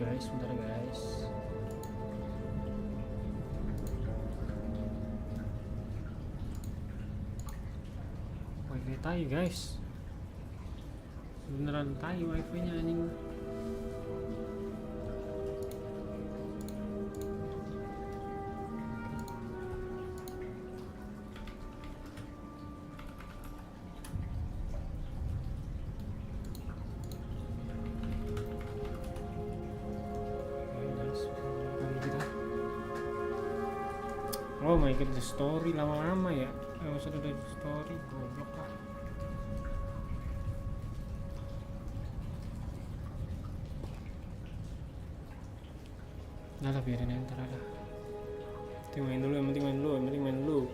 guys, bentar guys. Wifi tai guys, beneran tai wifi-nya anjing. Oh my god, the story lama-lama ya. Sudah ada story, goblok lah. Nah lah, biarin yang ntar ada. Yang penting main dulu.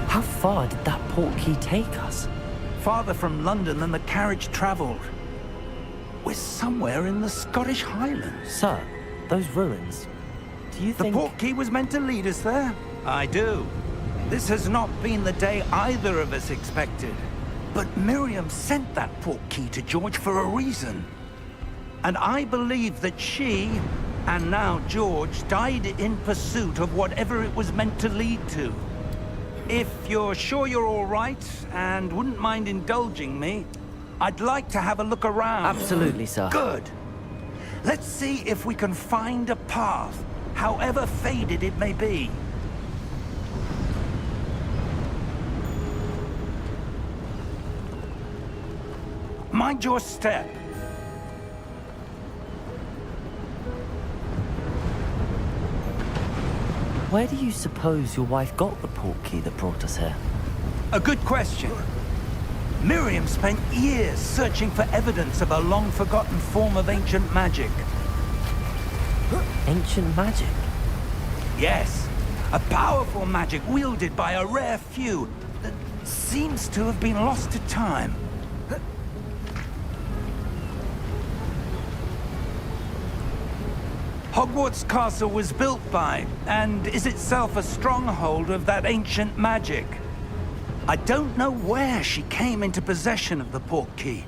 How far did that port key take us? Farther from London than the carriage travelled. We're somewhere in the Scottish Highlands. Sir, those ruins, do you think... The port key was meant to lead us there? I do. This has not been the day either of us expected. But Miriam sent that port key to George for a reason. And I believe that she, and now George, died in pursuit of whatever it was meant to lead to. If you're sure you're all right, and wouldn't mind indulging me, I'd like to have a look around. Absolutely, sir. Good. Let's see if we can find a path, however faded it may be. Mind your step. Where do you suppose your wife got the port key that brought us here? A good question. Miriam spent years searching for evidence of a long-forgotten form of ancient magic. Ancient magic? Yes, a powerful magic wielded by a rare few that seems to have been lost to time. Hogwarts Castle was built by, and is itself a stronghold of that ancient magic. I don't know where she came into possession of the port key,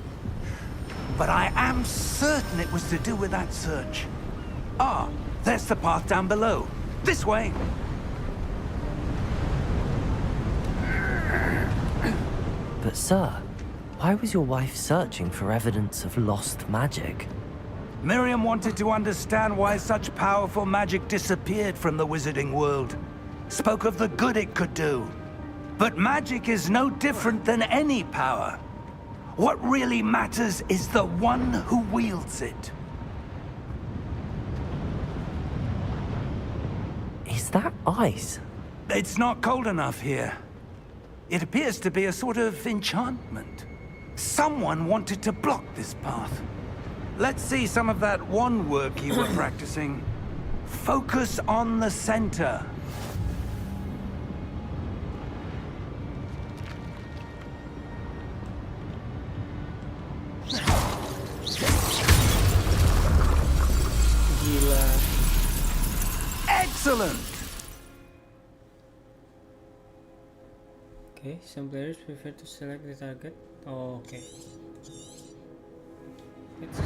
but I am certain it was to do with that search. Ah, there's the path down below. This way! But sir, why was your wife searching for evidence of lost magic? Miriam wanted to understand why such powerful magic disappeared from the wizarding world. Spoke of the good it could do. But magic is no different than any power. What really matters is the one who wields it. Is that ice? It's not cold enough here. It appears to be a sort of enchantment. Someone wanted to block this path. Let's see some of that wand work you were practicing. Focus on the center. Gila. Excellent! Okay, some players prefer to select the target. Oh, okay. Let's see.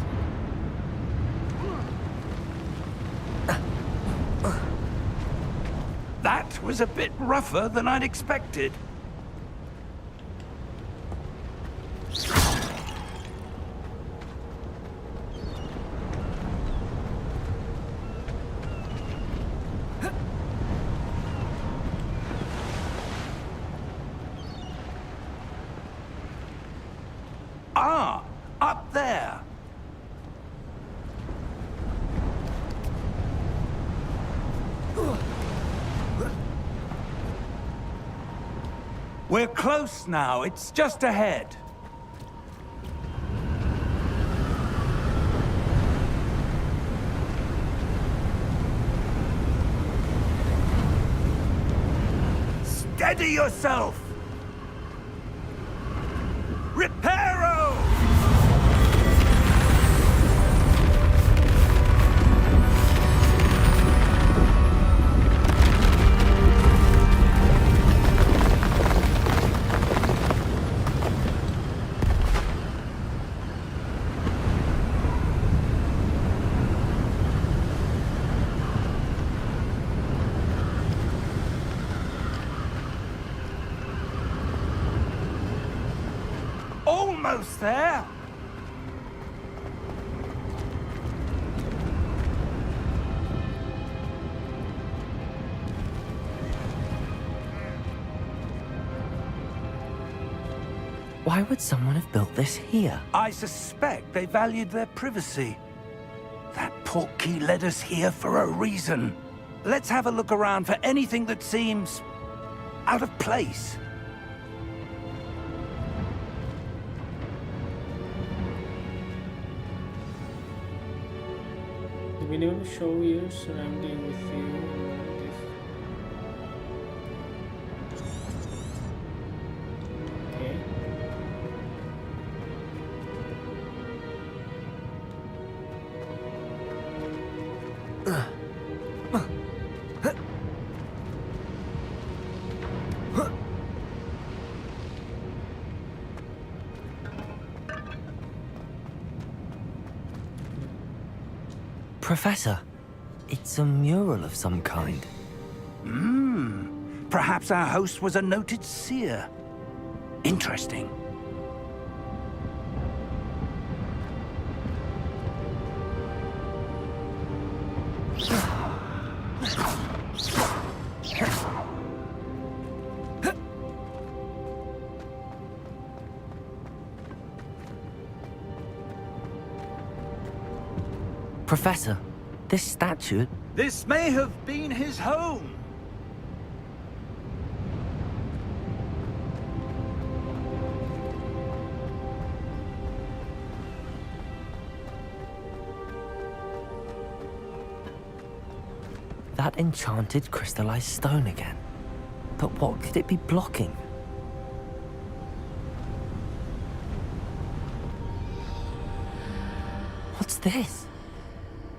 That was a bit rougher than I'd expected. Ah, up there. We're close now. It's just ahead. Steady yourself! Reparo! Almost there! Why would someone have built this here? I suspect they valued their privacy. That portkey led us here for a reason. Let's have a look around for anything that seems out of place. The video will show you surrounding with you. Okay. Professor, it's a mural of some kind. Perhaps our host was a noted seer. Interesting. Professor, this statue... This may have been his home. That enchanted crystallized stone again. But what could it be blocking? What's this?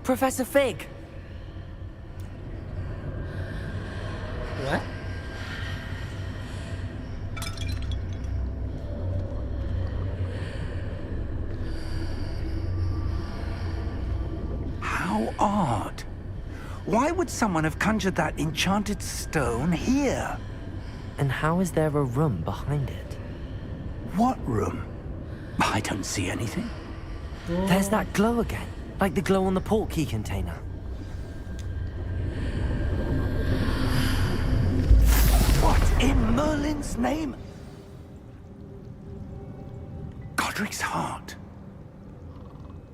Professor Fig! What? How odd. Why would someone have conjured that enchanted stone here? And how is there a room behind it? What room? I don't see anything. There's that glow again, like the glow on the portkey container. What in Merlin's name? Godric's heart.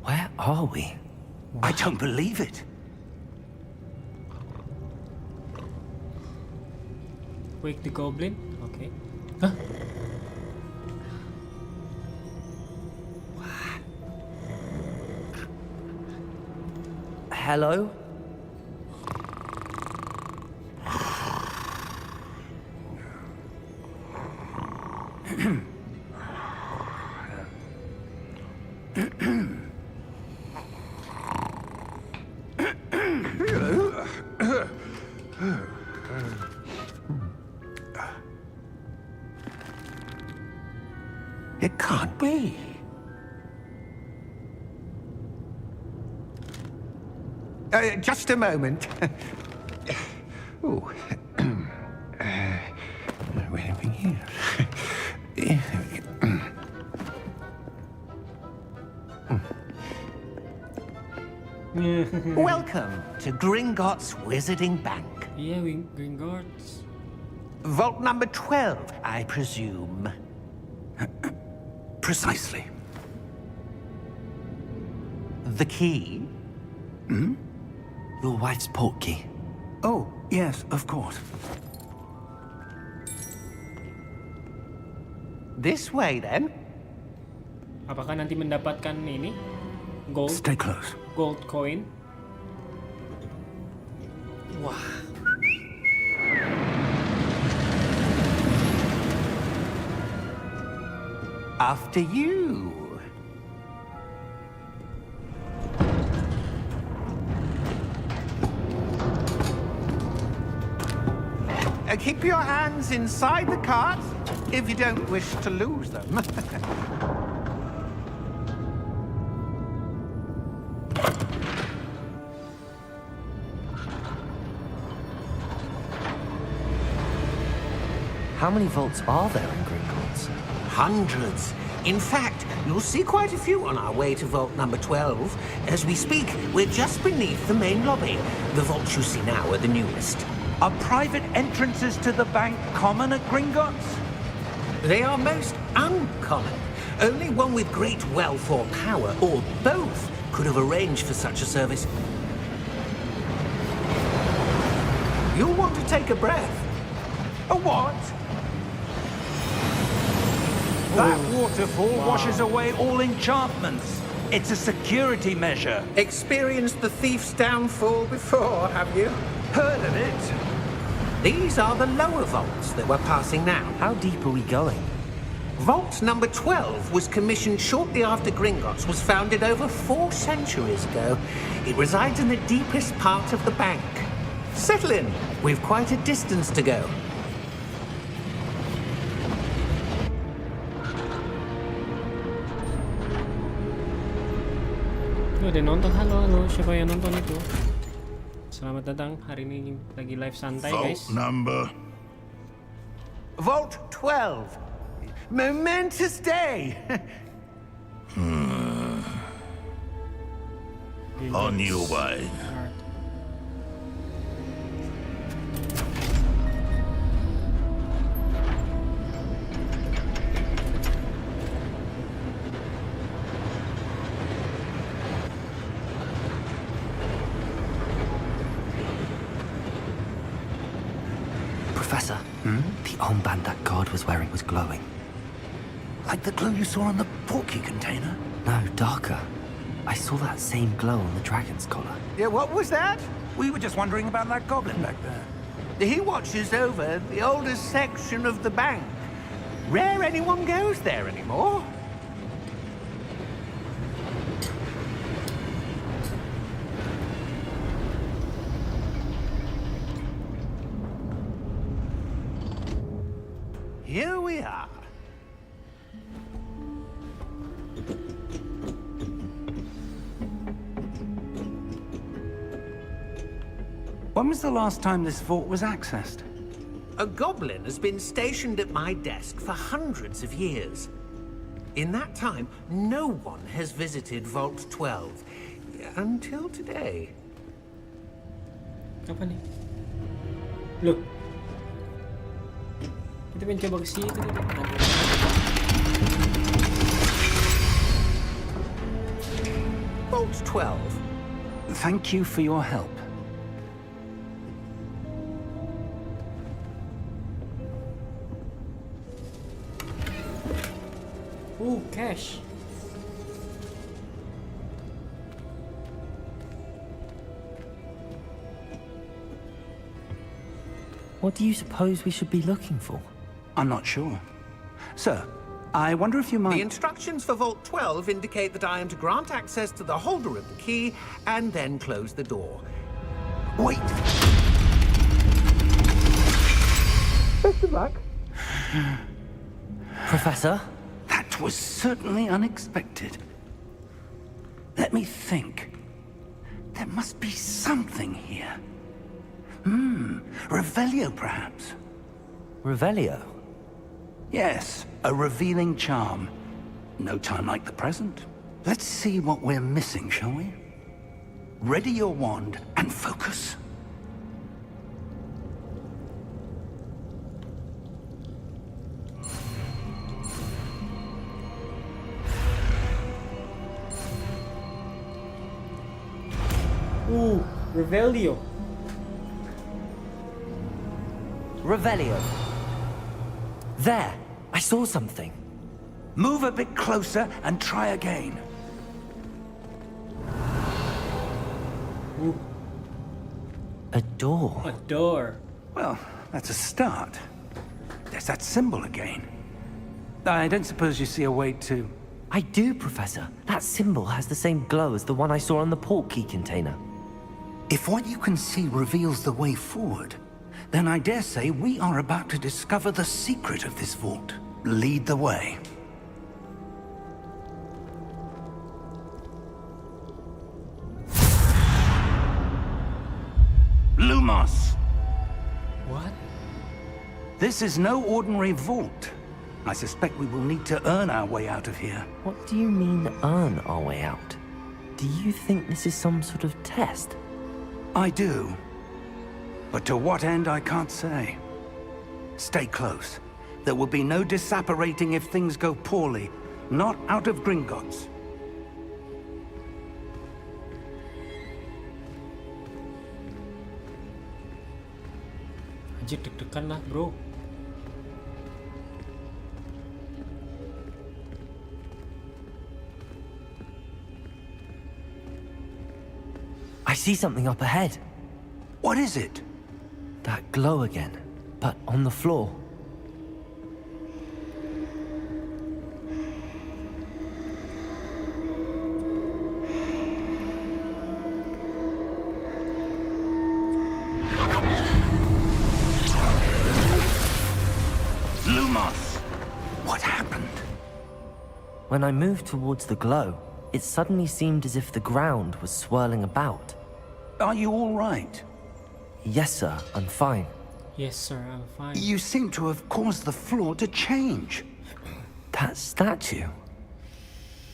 Where are we? I don't believe it. Wake the goblin? Okay. Huh? Hello? It can't be. Just a moment. Oh. Wait a minute here. Welcome to Gringotts Wizarding Bank. Yeah, Gringotts. Vault number 12, I presume. Precisely. The key? Your wife's portkey. Oh, yes, of course. This way, then. Apakah nanti mendapatkan ini? Gold? Stay close. Gold coin? Wah. After you. Keep your hands inside the cart if you don't wish to lose them. How many vaults are there in Gringotts? Hundreds. In fact, you'll see quite a few on our way to vault number 12. As we speak, we're just beneath the main lobby. The vaults you see now are the newest. Are private entrances to the bank common at Gringotts? They are most uncommon. Only one with great wealth or power, or both, could have arranged for such a service. You'll want to take a breath. A what? That waterfall washes away all enchantments. It's a security measure. Experienced the thief's downfall before, have you? Heard of it? These are the lower vaults that we're passing now. How deep are we going? Vault number 12 was commissioned shortly after Gringotts was founded over 4 centuries ago. It resides in the deepest part of the bank. Settle in. We've quite a distance to go. Udah nonton, halo, siapa yang nonton itu? Selamat datang, hari ini lagi live santai guys. Number. Vault 12. Momentous day. On your way. Professor, the armband that guard was wearing was glowing. Like the glow you saw on the portkey container? No, darker. I saw that same glow on the dragon's collar. Yeah, what was that? We were just wondering about that goblin back there. He watches over the oldest section of the bank. Rare anyone goes there anymore. Here we are. When was the last time this vault was accessed? A goblin has been stationed at my desk for hundreds of years. In that time, no one has visited Vault 12. Until today. Apa nih? Loh. Kita pengen coba ke situ. Vault 12. Thank you for your help. Ooh, cash. What do you suppose we should be looking for? I'm not sure. Sir, I wonder if you might... The instructions for Vault 12 indicate that I am to grant access to the holder of the key and then close the door. Wait! Best of luck. Professor? That was certainly unexpected. Let me think. There must be something here. Revelio, perhaps? Revelio? Yes, a revealing charm. No time like the present. Let's see what we're missing, shall we? Ready your wand and focus. Ooh, Revelio. Revelio. There! I saw something. Move a bit closer and try again. Ooh, A door. a door. Well, that's a start. There's that symbol again. I don't suppose you see a way to... I do, Professor. That symbol has the same glow as the one I saw on the port key container. If what you can see reveals the way forward, then I dare say we are about to discover the secret of this vault. Lead the way. Lumos! What? This is no ordinary vault. I suspect we will need to earn our way out of here. What do you mean, earn our way out? Do you think this is some sort of test? I do. But to what end, I can't say. Stay close. There will be no disapparating if things go poorly. Not out of Gringotts. Anjir, deg-degan lah, bro. I see something up ahead. What is it? That glow again, but on the floor. Lumos! What happened? When I moved towards the glow, it suddenly seemed as if the ground was swirling about. Are you all right? Yes, sir, I'm fine. Yes, sir, I'm fine. You seem to have caused the floor to change. That statue.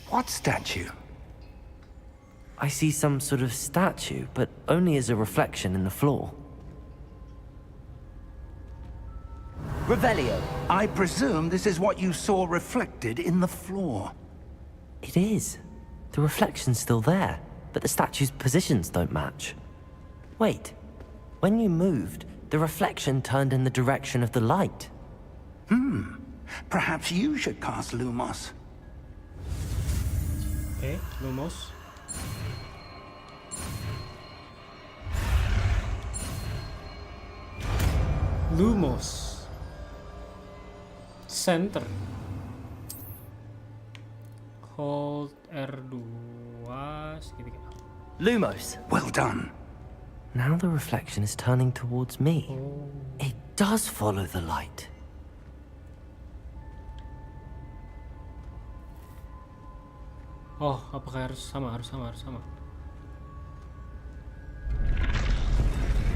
What statue? I see some sort of statue, but only as a reflection in the floor. Revelio. I presume this is what you saw reflected in the floor. It is. The reflection's still there, but the statue's positions don't match. Wait. When you moved, the reflection turned in the direction of the light. Perhaps you should cast Lumos. Okay, Lumos. Lumos. Center. Hold R2 segitiga. Lumos. Well done. Now the reflection is turning towards me. Oh. It does follow the light. Oh, apakah harus sama? Harus sama.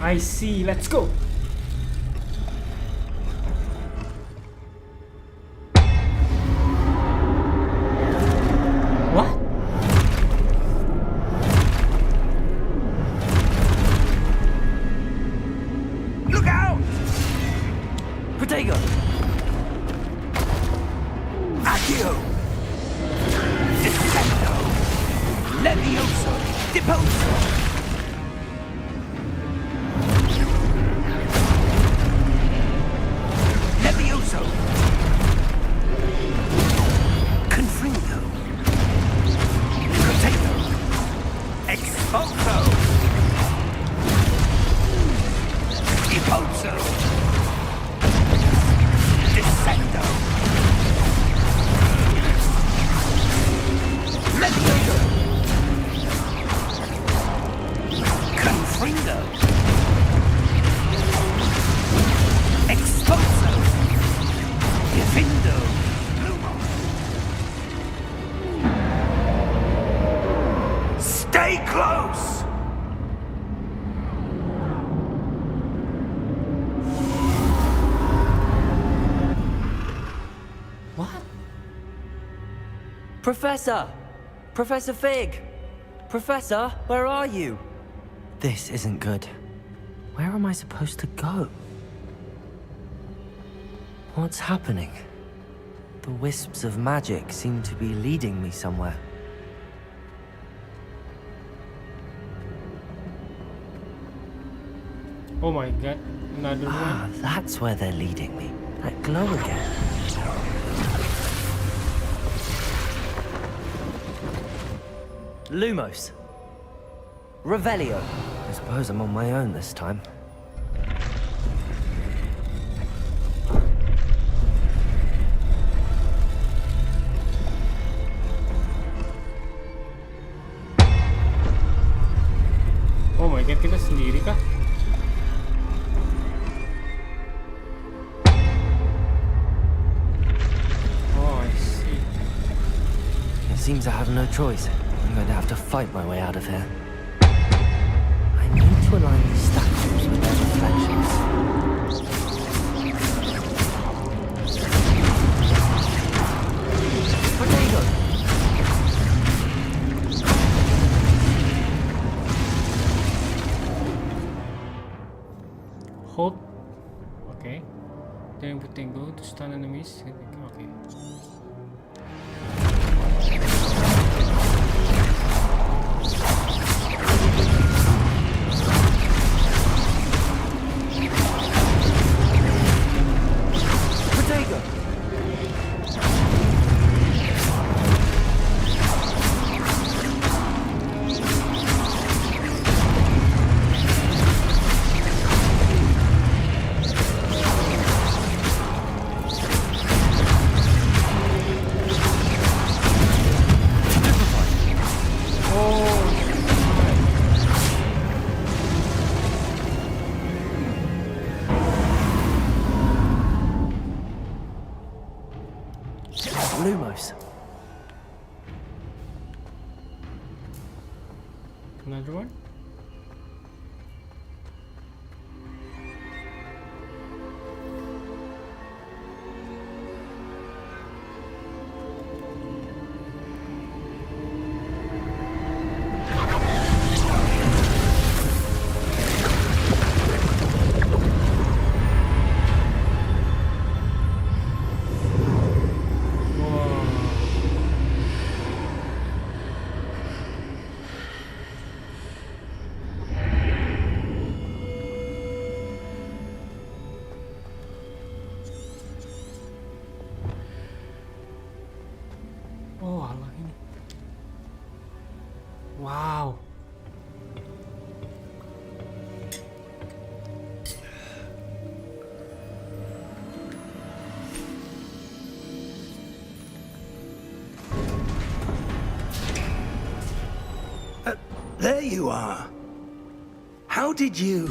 I see. Let's go. What? Look out! Protego! Accio! Descendo! Levioso! Deposo! Levioso! Confringo! Potato! Expulso! Deposo! Descendo! Levioso! Confringo! Expulso! Divindo! Stay close! What? Professor! Professor Fig! Professor, where are you? This isn't good. Where am I supposed to go? What's happening? The wisps of magic seem to be leading me somewhere. Oh my god. Another Ah, one. that's where they're leading me. That glow again. Lumos. Revelio. I suppose I'm on my own this time. Seems I have no choice. I'm going to have to fight my way out of here. I need to align these statues with their reflections. Potato! Hold. Okay. Then putting go to stun enemies. Okay. Potato! Lumos. Another one. Oh, alah ini. Wow. There you are. How did you...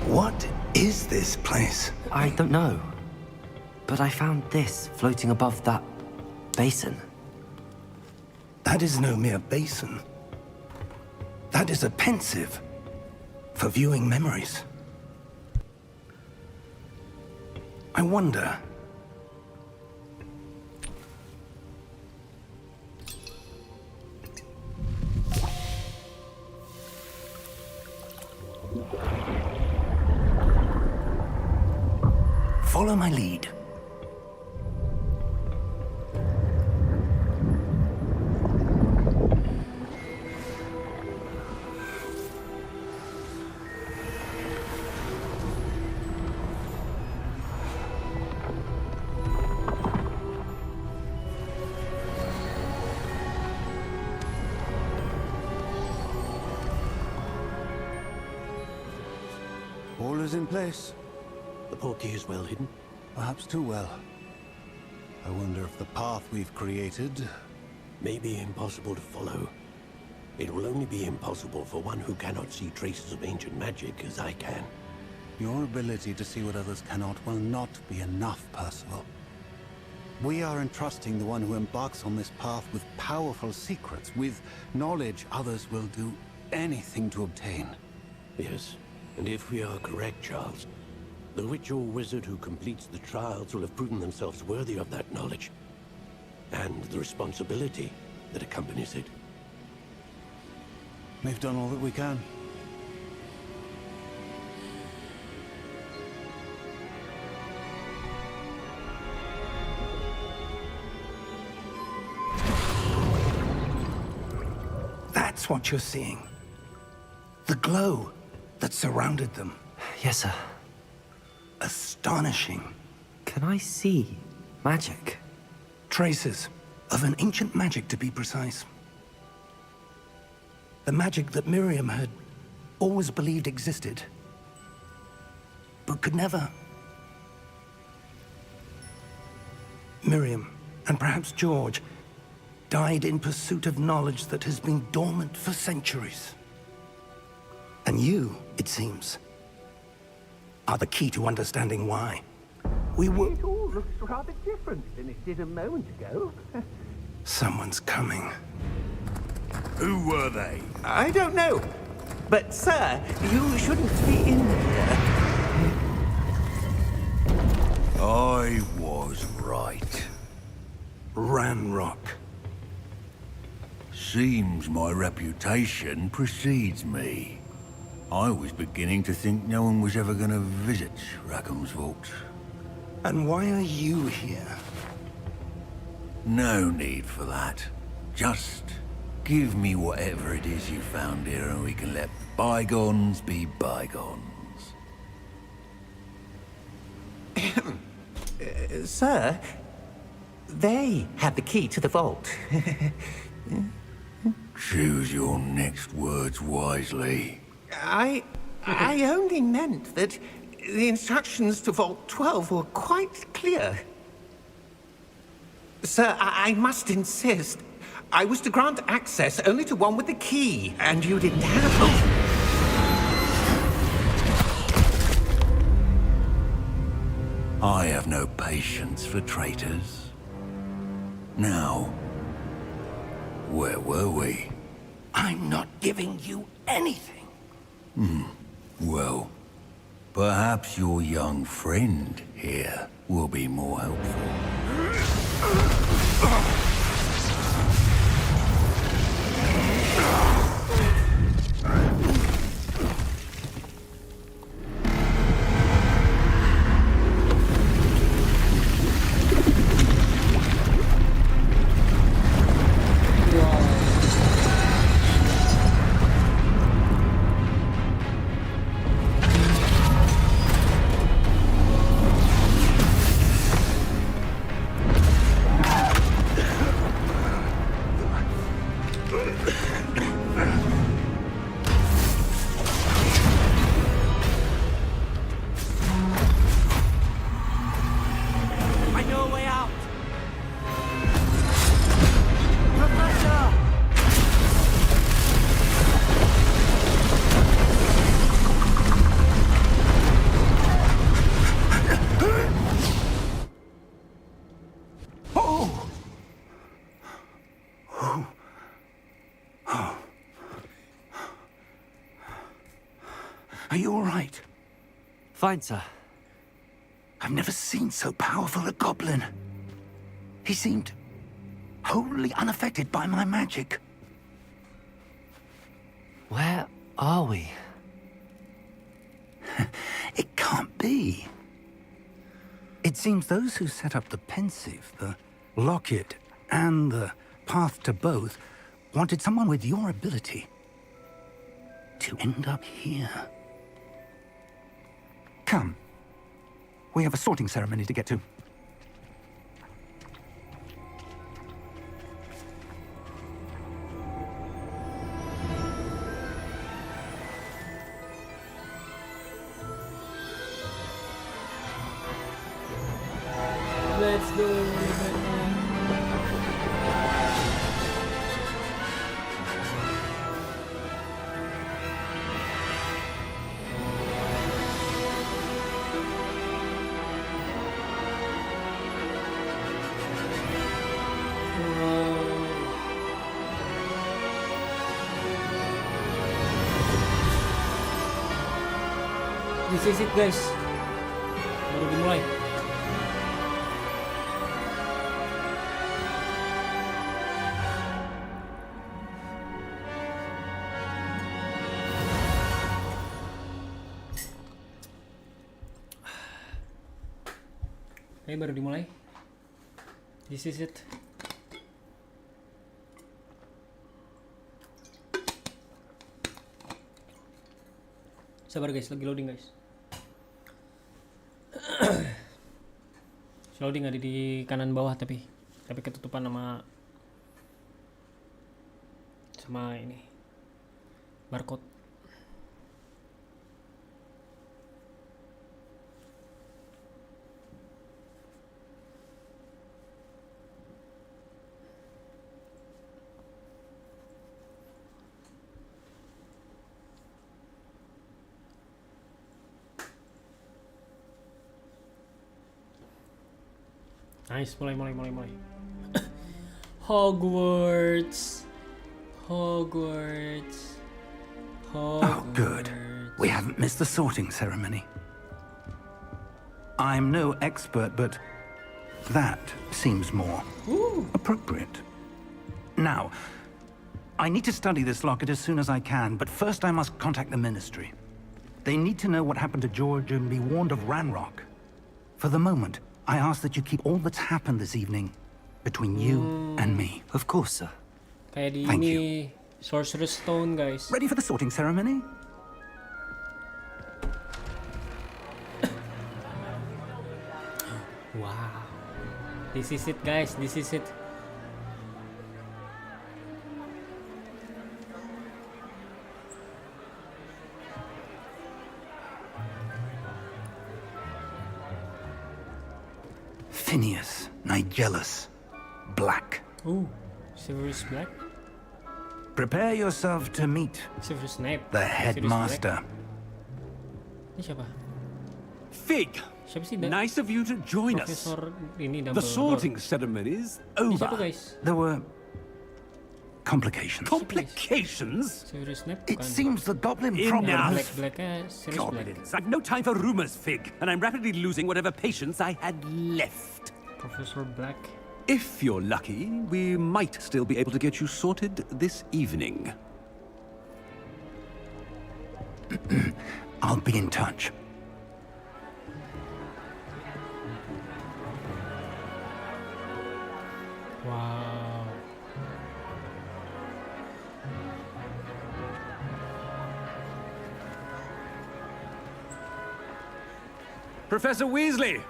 What is this place? I don't know. But I found this floating above that basin. That is no mere basin. That is a pensive for viewing memories. I wonder... Follow my lead. All is in place. The portkey is well hidden. Perhaps too well. I wonder if the path we've created... May be impossible to follow. It will only be impossible for one who cannot see traces of ancient magic as I can. Your ability to see what others cannot will not be enough, Percival. We are entrusting the one who embarks on this path with powerful secrets, with knowledge others will do anything to obtain. Yes, and if we are correct, Charles, the witch or wizard who completes the trials will have proven themselves worthy of that knowledge, and the responsibility that accompanies it. We've done all that we can. That's what you're seeing. The glow that surrounded them. Yes, sir. Astonishing. Can I see magic? Traces of an ancient magic, to be precise. The magic that Miriam had always believed existed, but could never. Miriam, and perhaps George, died in pursuit of knowledge that has been dormant for centuries. And you, it seems, are the key to understanding why. We were... looks rather different than it did a moment ago. Someone's coming. Who were they? I don't know. But, sir, you shouldn't be in here. I was right. Ranrock. Seems my reputation precedes me. I was beginning to think no one was ever going to visit Rackham's vault. And why are you here? No need for that. Just give me whatever it is you found here and we can let bygones be bygones. Sir, they had the key to the vault. Choose your next words wisely. I only meant that the instructions to Vault 12 were quite clear. Sir, I must insist. I was to grant access only to one with the key, and you didn't have it. I have no patience for traitors. Now, where were we? I'm not giving you anything. Well, perhaps your young friend here will be more helpful. Are you all right? Fine, sir. I've never seen so powerful a goblin. He seemed wholly unaffected by my magic. Where are we? It can't be. It seems those who set up the pensive, the locket, and the path to both wanted someone with your ability to end up here. Come. We have a sorting ceremony to get to. Let's go. This is it, guys. Baru dimulai. Oke, baru dimulai. This is it. Sabar guys, lagi loading guys. Loading ada di kanan bawah tapi ketutupan sama ini barcode. Nice, mulai. Hogwarts. Oh, good. We haven't missed the sorting ceremony. I'm no expert, but that seems more appropriate. Now, I need to study this locket as soon as I can, but first I must contact the Ministry. They need to know what happened to George and be warned of Ranrock. For the moment, I ask that you keep all that's happened this evening between you and me. Of course, sir. Kayak di Thank ini Sorcerer's Stone, guys. Ready for the sorting ceremony? Wow. This is it, guys. This is it. Phineas, Nigellus, Black. Ooh, Severus Black. Prepare yourself to meet Severus Snape. the Sirius headmaster. Black. Ini siapa? Fig, Siapa sih? nice of you to join us. Profesor ini The Dumbledore. sorting ceremony's Ini siapa, over. guys? There were complications. Complications? Severus Snape It bukan? seems the goblin Enough. problem. Black Sirius Black. Goblins. I've no time for rumors, Fig, and I'm rapidly losing whatever patience I had left. Professor Black. If you're lucky, we might still be able to get you sorted this evening. I'll be in touch. Wow. Professor Weasley,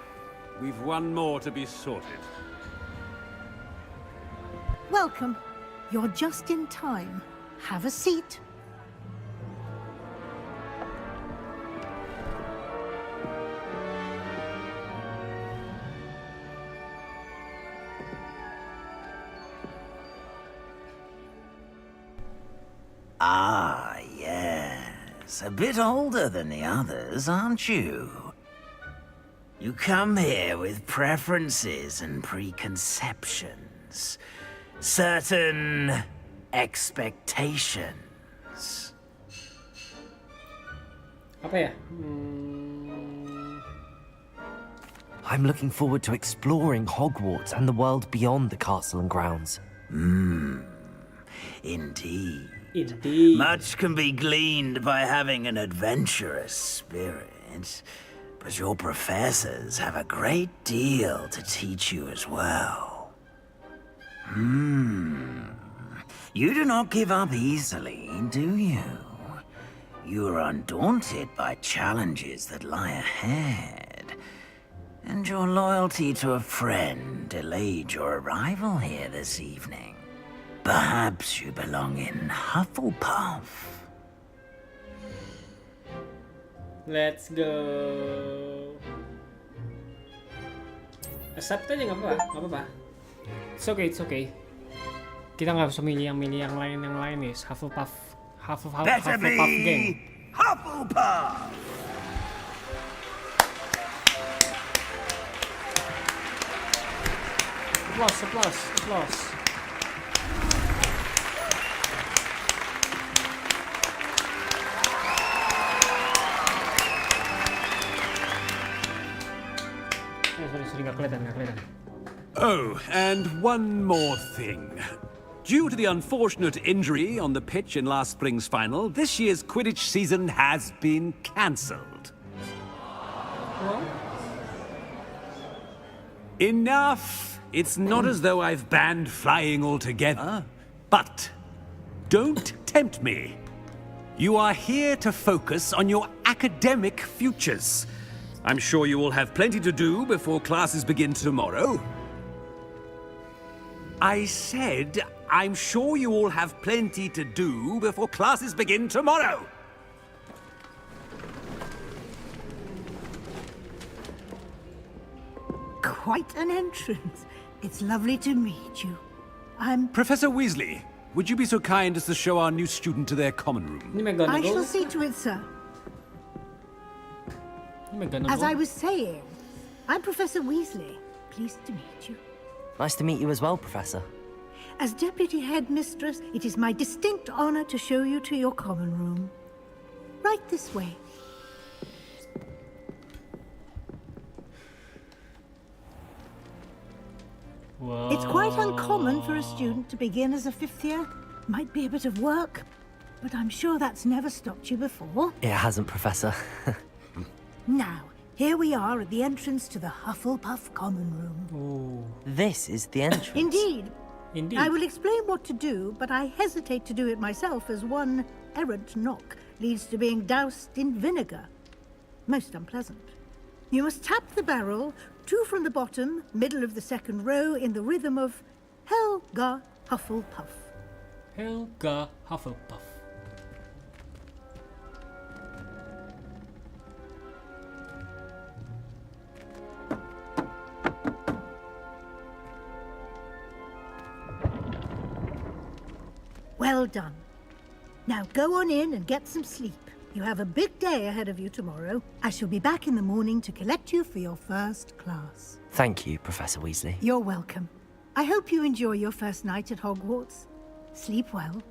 we've one more to be sorted. Welcome. You're just in time. Have a seat. Ah, yes. A bit older than the others, aren't you? You come here with preferences and preconceptions. Certain expectations. Apa ya? I'm looking forward to exploring Hogwarts and the world beyond the castle and grounds. Indeed. Indeed. Much can be gleaned by having an adventurous spirit, but your professors have a great deal to teach you as well. You do not give up easily, do you? You are undaunted by challenges that lie ahead, and your loyalty to a friend delayed your arrival here this evening. Perhaps you belong in Hufflepuff. Let's go. Accept aja nggak apa-apa. It's okay. Kita nggak bisa milih yang lain guys. Hufflepuff Better Hufflepuff be gang. Hufflepuff! Applause. Sorry, nggak kelihatan. Oh, and one more thing. Due to the unfortunate injury on the pitch in last spring's final, this year's Quidditch season has been cancelled. Enough! It's not as though I've banned flying altogether, but don't tempt me. You are here to focus on your academic futures. I'm sure you will have plenty to do before classes begin tomorrow. I said, I'm sure you all have plenty to do before classes begin tomorrow. Quite an entrance. It's lovely to meet you. I'm... Professor Weasley, would you be so kind as to show our new student to their common room? Ini I shall McGonagall. see to it, sir. Ini McGonagall. As I was saying, I'm Professor Weasley. Pleased to meet you. Nice to meet you as well, Professor. As Deputy Headmistress, it is my distinct honor to show you to your common room. Right this way. Wow. It's quite uncommon for a student to begin as a 5th year. Might be a bit of work, but I'm sure that's never stopped you before. It hasn't, Professor. Now, here we are at the entrance to the Hufflepuff common room. Oh, This is the entrance. Indeed. indeed. I will explain what to do, but I hesitate to do it myself as one errant knock leads to being doused in vinegar. Most unpleasant. You must tap the barrel, 2 from the bottom, middle of the 2nd row, in the rhythm of Helga Hufflepuff. Helga Hufflepuff. Well done. Now go on in and get some sleep. You have a big day ahead of you tomorrow. I shall be back in the morning to collect you for your first class. Thank you, Professor Weasley. You're welcome. I hope you enjoy your first night at Hogwarts. Sleep well.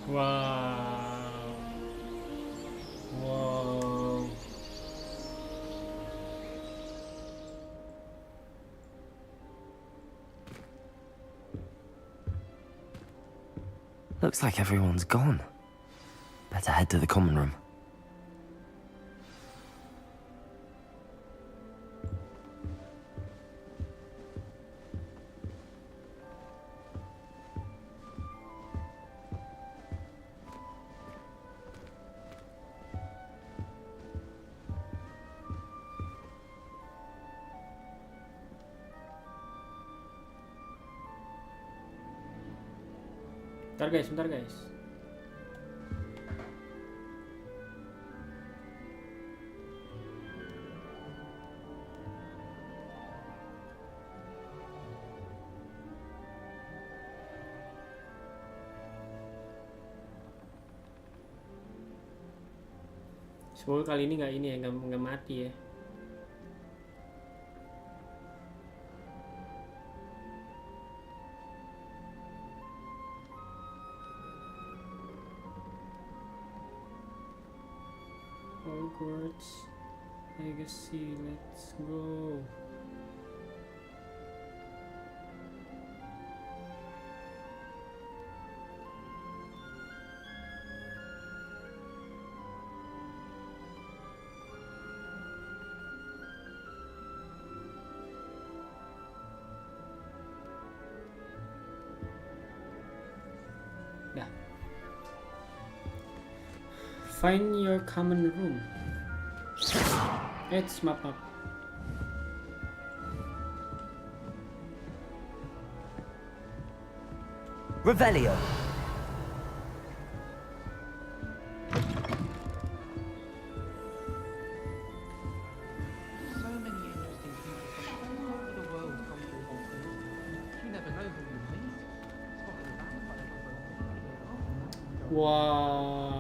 Wow. Wow. Looks like everyone's gone. Better head to the common room. Bentar guys. Semoga kali ini nggak mati ya. Hogwarts Legacy, let's go. Find your common room. It's map up. Revelio. So many interesting people from all over the world come through Hogwarts. You never know who you meet. Spotted a vampire. Wow.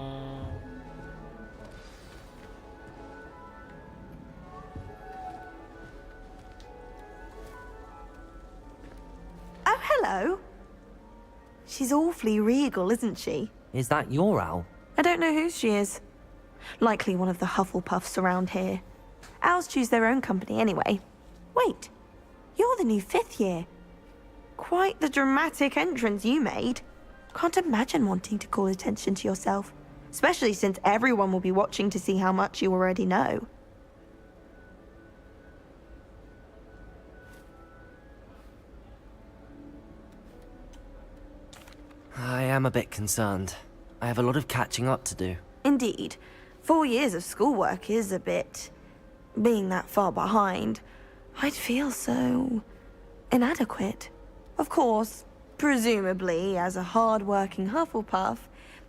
Oh, hello. She's awfully regal, isn't she? Is that your owl? I don't know who she is. Likely one of the Hufflepuffs around here. Owls choose their own company anyway. Wait, you're the new 5th year. Quite the dramatic entrance you made. Can't imagine wanting to call attention to yourself, especially since everyone will be watching to see how much you already know. I am a bit concerned. I have a lot of catching up to do. Indeed. 4 years of schoolwork is a bit... being that far behind, I'd feel so... inadequate. Of course, presumably, as a hard-working Hufflepuff,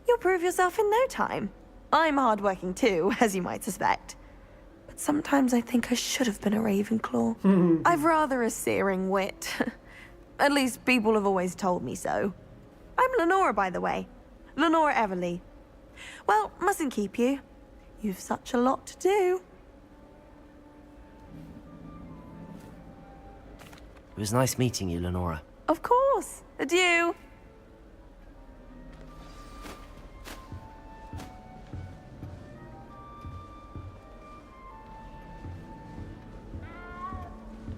you'll prove yourself in no time. I'm hard-working too, as you might suspect. But sometimes I think I should have been a Ravenclaw. I've rather a searing wit. At least people have always told me so. I'm Lenora, by the way. Lenora Everly. Well, mustn't keep you. You've such a lot to do. It was nice meeting you, Lenora. Of course. Adieu.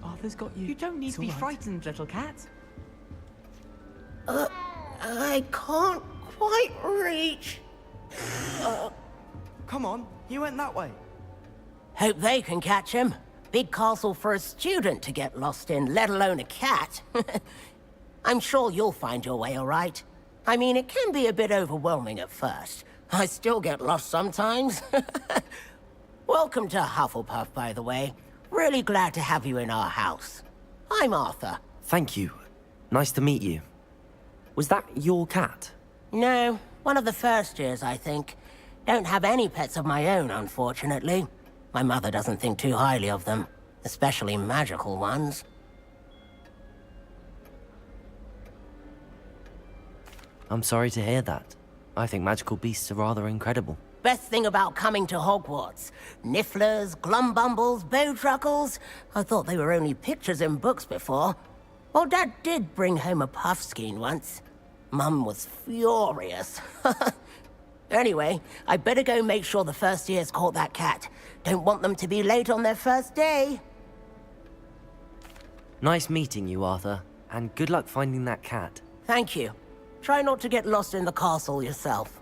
Arthur's got you. You don't need to be frightened, little cat. I can't quite reach. Come on, he went that way. Hope they can catch him. Big castle for a student to get lost in, let alone a cat. I'm sure you'll find your way all right. I mean, it can be a bit overwhelming at first. I still get lost sometimes. Welcome to Hufflepuff, by the way. Really glad to have you in our house. I'm Arthur. Thank you. Nice to meet you. Was that your cat? No, one of the first years, I think. Don't have any pets of my own, unfortunately. My mother doesn't think too highly of them, especially magical ones. I'm sorry to hear that. I think magical beasts are rather incredible. Best thing about coming to Hogwarts. Nifflers, glumbumbles, bowtruckles. I thought they were only pictures in books before. Well, Dad did bring home a puffskein once. Mum was furious. Anyway, I better go make sure the first years caught that cat. Don't want them to be late on their first day. Nice meeting you, Arthur. And good luck finding that cat. Thank you. Try not to get lost in the castle yourself.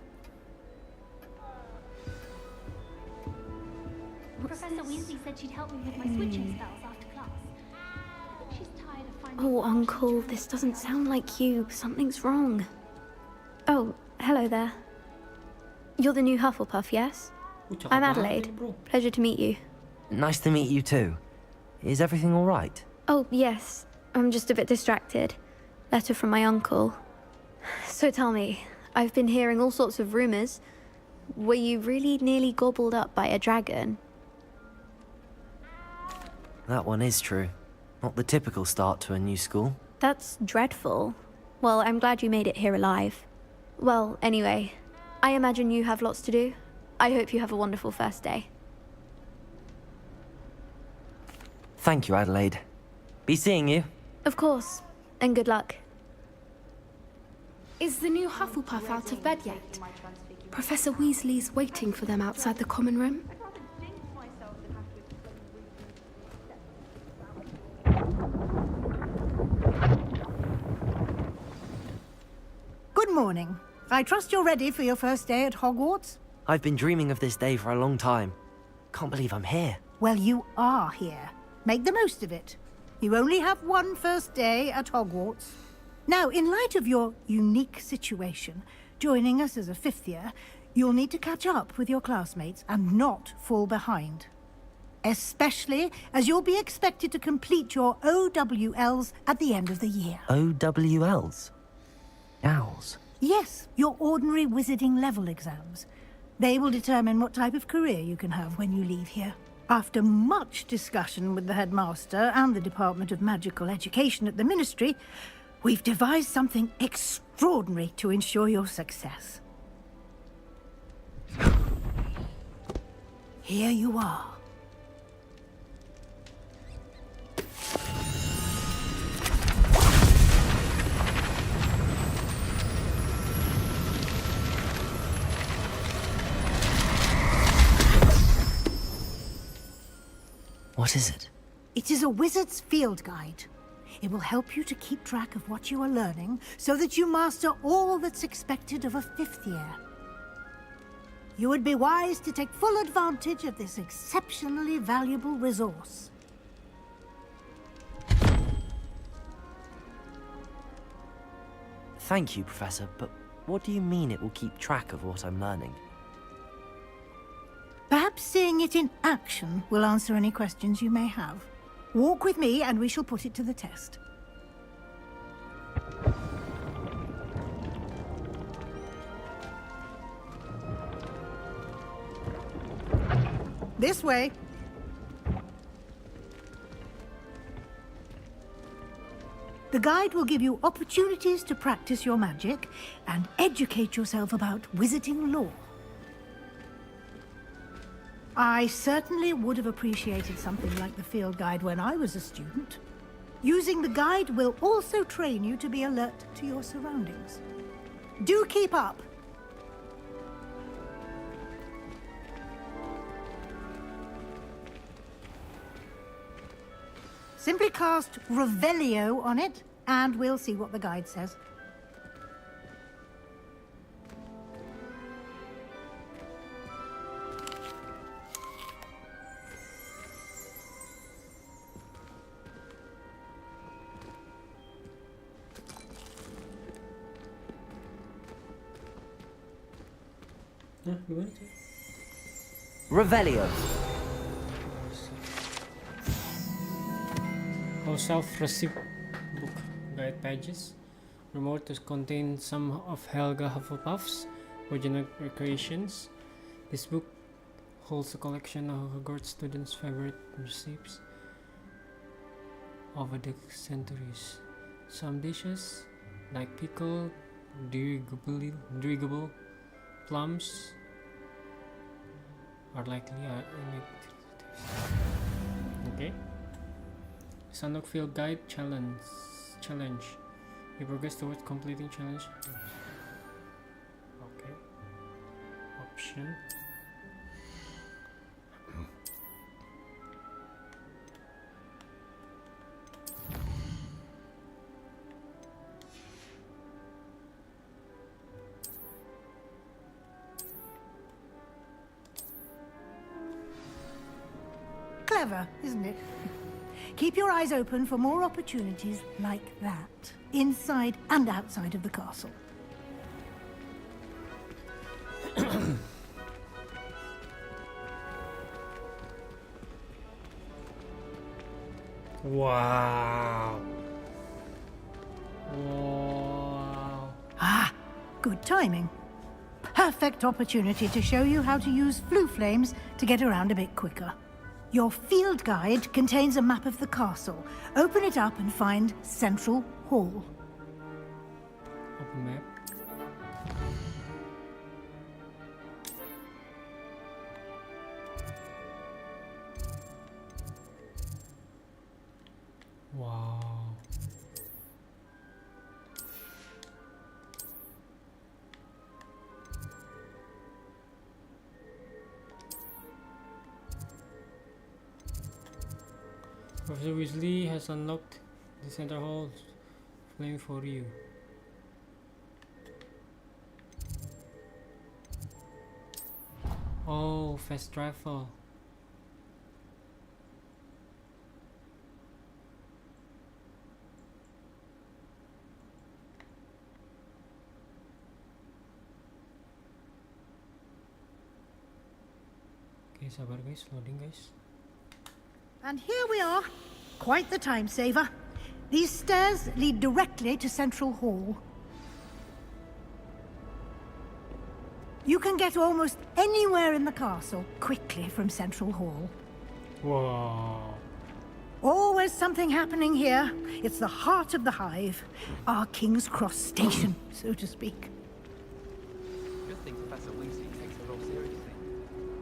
Professor Weasley said she'd help me with my switching spells after class. I think she's tired of finding... Oh, Uncle, this doesn't sound like you. Something's wrong. Oh, hello there. You're the new Hufflepuff, yes? I'm Adelaide. Pleasure to meet you. Nice to meet you too. Is everything all right? Oh, yes. I'm just a bit distracted. Letter from my uncle. So tell me, I've been hearing all sorts of rumors. Were you really nearly gobbled up by a dragon? That one is true. Not the typical start to a new school. That's dreadful. Well, I'm glad you made it here alive. Well, anyway, I imagine you have lots to do. I hope you have a wonderful first day. Thank you, Adelaide. Be seeing you. Of course, and good luck. Is the new Hufflepuff out of bed yet? Professor Weasley's waiting for them outside the common room. Good morning. I trust you're ready for your first day at Hogwarts? I've been dreaming of this day for a long time. Can't believe I'm here. Well, you are here. Make the most of it. You only have one first day at Hogwarts. Now, in light of your unique situation, joining us as a fifth year, you'll need to catch up with your classmates and not fall behind. Especially as you'll be expected to complete your OWLs at the end of the year. OWLs? Owls? Yes, your ordinary wizarding level exams. They will determine what type of career you can have when you leave here. After much discussion with the headmaster and the Department of Magical Education at the Ministry, we've devised something extraordinary to ensure your success. Here you are. What is it? It is a wizard's field guide. It will help you to keep track of what you are learning so that you master all that's expected of a fifth year. You would be wise to take full advantage of this exceptionally valuable resource. Thank you, Professor, but what do you mean it will keep track of what I'm learning? Perhaps seeing it in action will answer any questions you may have. Walk with me and we shall put it to the test. This way. The guide will give you opportunities to practice your magic and educate yourself about wizarding lore. I certainly would have appreciated something like the field guide when I was a student. Using the guide will also train you to be alert to your surroundings. Do keep up! Simply cast Revelio on it, and we'll see what the guide says. Revelio. How self-receipt book guide pages. Remote to contain some of Helga Hufflepuff's original recreations. This book holds a collection of Hogwarts students' favorite recipes over the centuries. Some dishes, like pickled dirigible plums, are likely okay. Sanok Field Guide Challenge. You progress towards completing challenge. Okay. Option. Clever, isn't it? Keep your eyes open for more opportunities like that, inside and outside of the castle. Wow. Wow. Ah, good timing. Perfect opportunity to show you how to use flue flames to get around a bit quicker. Your field guide contains a map of the castle. Open it up and find Central Hall. Open map. Wow. Professor Weasley has unlocked the center hall flame for you. Oh, fast travel. Okay, sabar guys, loading guys. And here we are. Quite the time saver. These stairs lead directly to Central Hall. You can get almost anywhere in the castle quickly from Central Hall. Wow. Always something happening here. It's the heart of the hive. Our King's Cross station, so to speak. Good thing Professor Weasley takes the role seriously.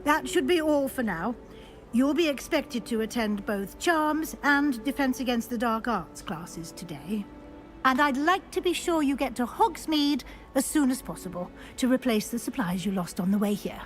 That should be all for now. You'll be expected to attend both Charms and Defense Against the Dark Arts classes today. And I'd like to be sure you get to Hogsmeade as soon as possible to replace the supplies you lost on the way here.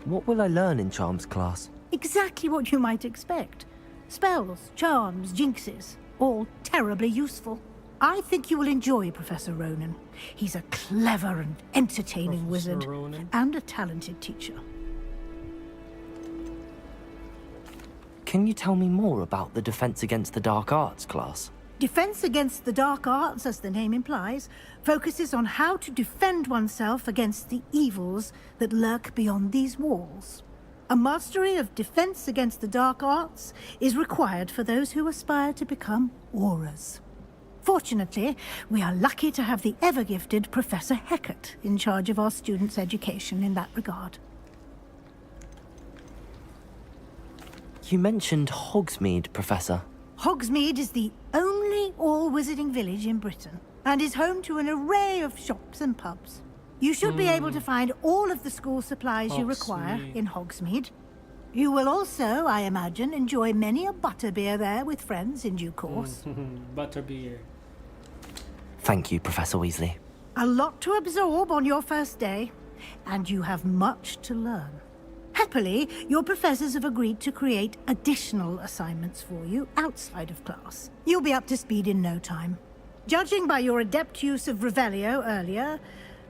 What will I learn in Charms class? Exactly what you might expect. Spells, charms, jinxes, all terribly useful. I think you will enjoy Professor Ronan. He's a clever and entertaining wizard and a talented teacher. Can you tell me more about the Defense Against the Dark Arts class? Defense Against the Dark Arts, as the name implies, focuses on how to defend oneself against the evils that lurk beyond these walls. A mastery of Defense Against the Dark Arts is required for those who aspire to become Aurors. Fortunately, we are lucky to have the ever-gifted Professor Hecat in charge of our students' education in that regard. You mentioned Hogsmeade, Professor. Hogsmeade is the only all wizarding village in Britain, and is home to an array of shops and pubs. You should be able to find all of the school supplies you require in Hogsmeade. You will also, I imagine, enjoy many a butterbeer there with friends in due course. Butterbeer. Thank you, Professor Weasley. A lot to absorb on your first day, and you have much to learn. Happily, your professors have agreed to create additional assignments for you outside of class. You'll be up to speed in no time. Judging by your adept use of Revelio earlier,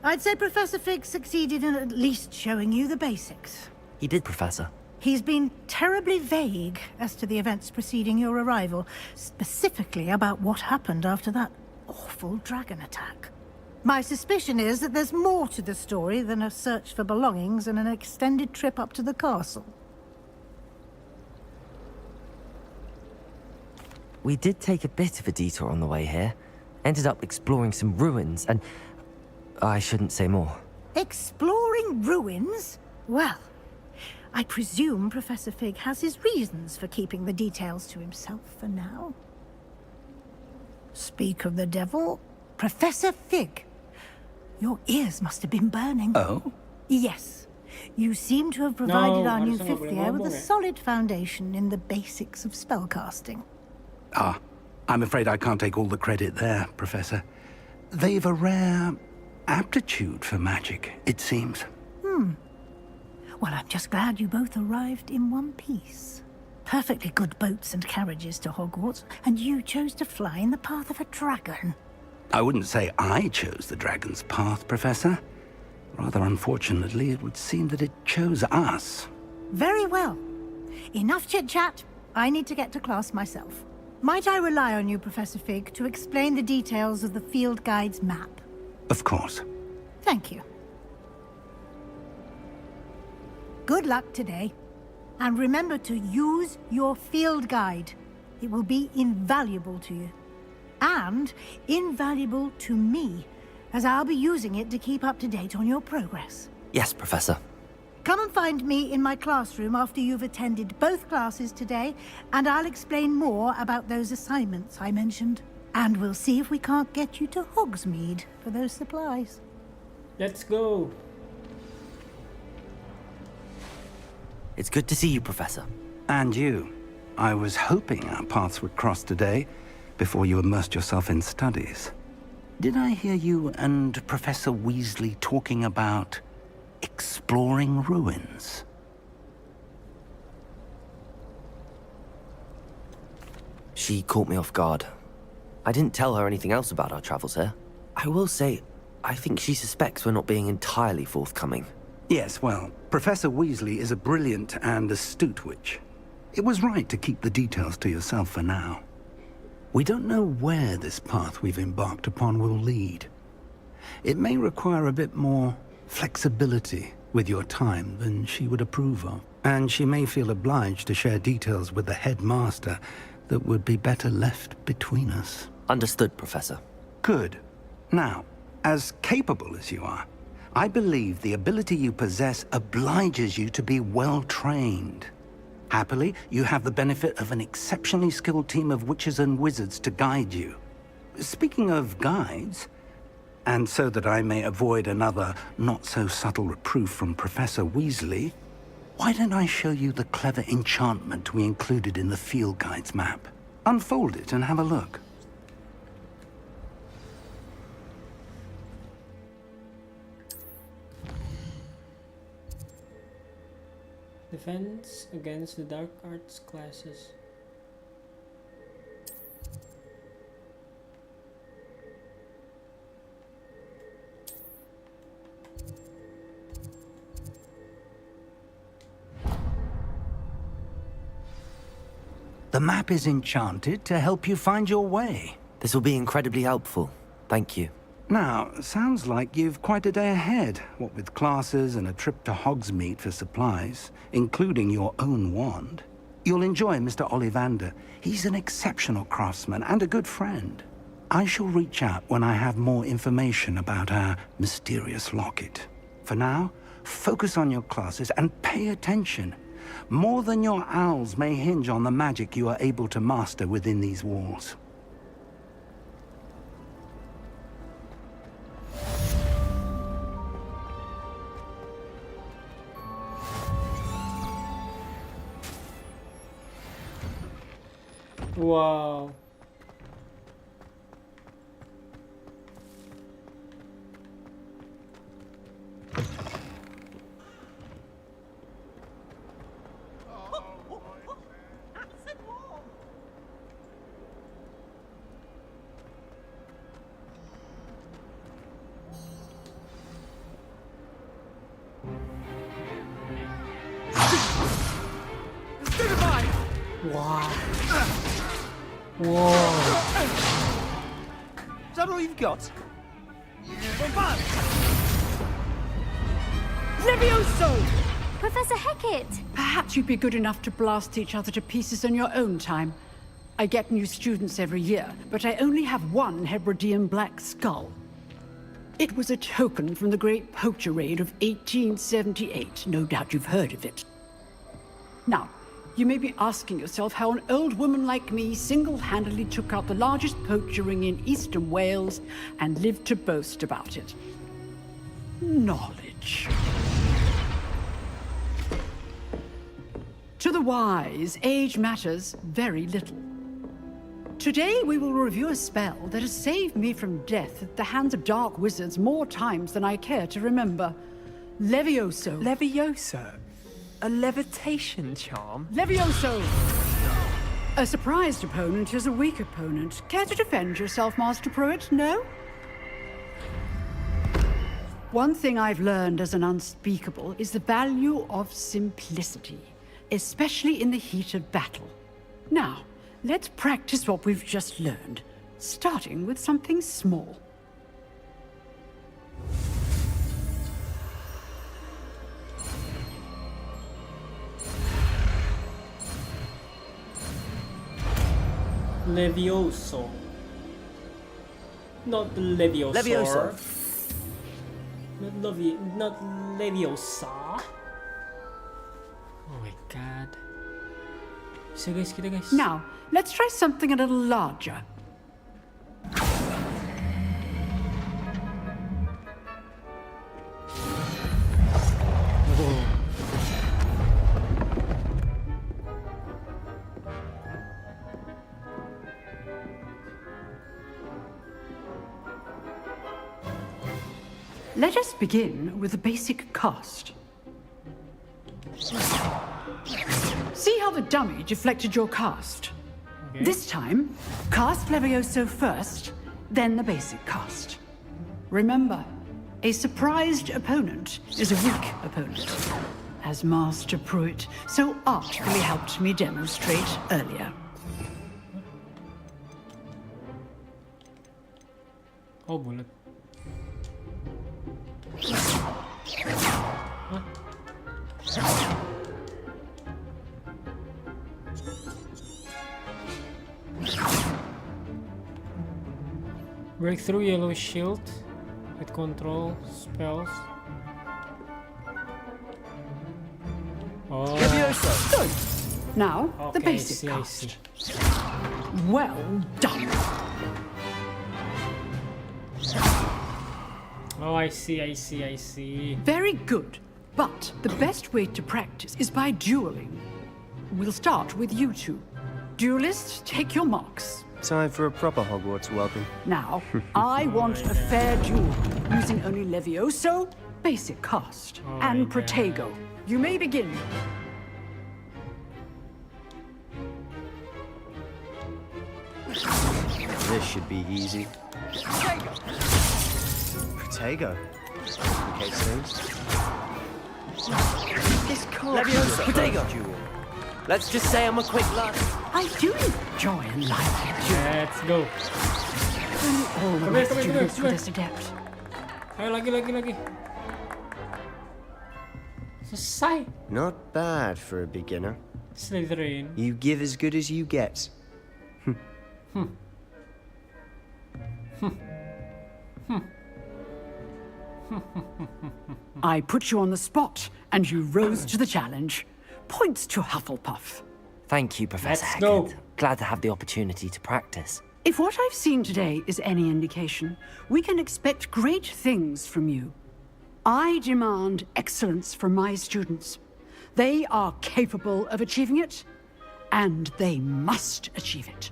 I'd say Professor Fig succeeded in at least showing you the basics. He did, Professor. He's been terribly vague as to the events preceding your arrival, specifically about what happened after that awful dragon attack. My suspicion is that there's more to the story than a search for belongings and an extended trip up to the castle. We did take a bit of a detour on the way here. Ended up exploring some ruins and... I shouldn't say more. Exploring ruins? Well, I presume Professor Fig has his reasons for keeping the details to himself for now. Speak of the devil, Professor Fig. Your ears must have been burning. Oh? Yes. You seem to have provided our new fifth year with a solid foundation in the basics of spellcasting. Ah, I'm afraid I can't take all the credit there, Professor. They've a rare aptitude for magic, it seems. Well, I'm just glad you both arrived in one piece. Perfectly good boats and carriages to Hogwarts, and you chose to fly in the path of a dragon. I wouldn't say I chose the dragon's path, Professor. Rather unfortunately, it would seem that it chose us. Very well. Enough chit-chat. I need to get to class myself. Might I rely on you, Professor Fig, to explain the details of the field guide's map? Of course. Thank you. Good luck today. And remember to use your field guide. It will be invaluable to you. And invaluable to me, as I'll be using it to keep up to date on your progress. Yes, Professor. Come and find me in my classroom after you've attended both classes today, and I'll explain more about those assignments I mentioned. And we'll see if we can't get you to Hogsmeade for those supplies. Let's go. It's good to see you, Professor. And you. I was hoping our paths would cross today, before you immersed yourself in studies. Did I hear you and Professor Weasley talking about exploring ruins? She caught me off guard. I didn't tell her anything else about our travels here. I will say, I think she suspects we're not being entirely forthcoming. Yes, well, Professor Weasley is a brilliant and astute witch. It was right to keep the details to yourself for now. We don't know where this path we've embarked upon will lead. It may require a bit more flexibility with your time than she would approve of. And she may feel obliged to share details with the headmaster that would be better left between us. Understood, Professor. Good. Now, as capable as you are, I believe the ability you possess obliges you to be well-trained. Happily, you have the benefit of an exceptionally skilled team of witches and wizards to guide you. Speaking of guides, and so that I may avoid another not-so-subtle reproof from Professor Weasley, why don't I show you the clever enchantment we included in the field guide's map? Unfold it and have a look. Defense against the dark arts classes. The map is enchanted to help you find your way. This will be incredibly helpful. Thank you. Now, sounds like you've quite a day ahead, what with classes and a trip to Hogsmeade for supplies, including your own wand. You'll enjoy Mr. Ollivander. He's an exceptional craftsman and a good friend. I shall reach out when I have more information about our mysterious locket. For now, focus on your classes and pay attention. More than your owls may hinge on the magic you are able to master within these walls. Wow. Wow. Whoa. Is that all you've got? Levioso! Professor Hecat! Perhaps you'd be good enough to blast each other to pieces in your own time. I get new students every year, but I only have one Hebridean black skull. It was a token from the Great Poacher Raid of 1878. No doubt you've heard of it. Now, you may be asking yourself how an old woman like me single-handedly took out the largest poacher ring in eastern Wales and lived to boast about it. Knowledge. To the wise, age matters very little. Today we will review a spell that has saved me from death at the hands of dark wizards more times than I care to remember. Levioso. Levioso? A levitation charm? Levioso! A surprised opponent is a weak opponent. Care to defend yourself, Master Pruitt? No? One thing I've learned as an unspeakable is the value of simplicity, especially in the heat of battle. Now, let's practice what we've just learned, starting with something small. Levioso. Not the Leviosaur. Levioso. Not Leviosa. Oh my god. So guys, kita guys. Now, let's try something a little larger. Let us begin with the basic cast. See how the dummy deflected your cast? Okay. This time, cast Levioso first, then the basic cast. Remember, a surprised opponent is a weak opponent, as Master Pruitt so artfully helped me demonstrate earlier. Oh, bullet. Break through yellow shield with control spells. Oh. Now, the Okay, basic I cast. see. Well done. Oh, I see. Very good. But the best way to practice is by dueling. We'll start with you two. Duelists, take your marks. Time for a proper Hogwarts welcome. Now, I want a fair duel, using only Levioso, basic cast, and Protego. You may begin. This should be easy. Protego. Okay, so... This can't Levioso. be Protego. duel. Let's just say I'm a quick lad. I do enjoy a lively duel. Let's go. Only all Come my here, students come for here. this adept. Ayo, lagi. Selesai. Not bad for a beginner. Slytherin. You give as good as you get. I put you on the spot, and you rose to the challenge. Points to Hufflepuff. Thank you, Professor Let's go. Hecat. Glad to have the opportunity to practice. If what I've seen today is any indication, we can expect great things from you. I demand excellence from my students. They are capable of achieving it, and they must achieve it.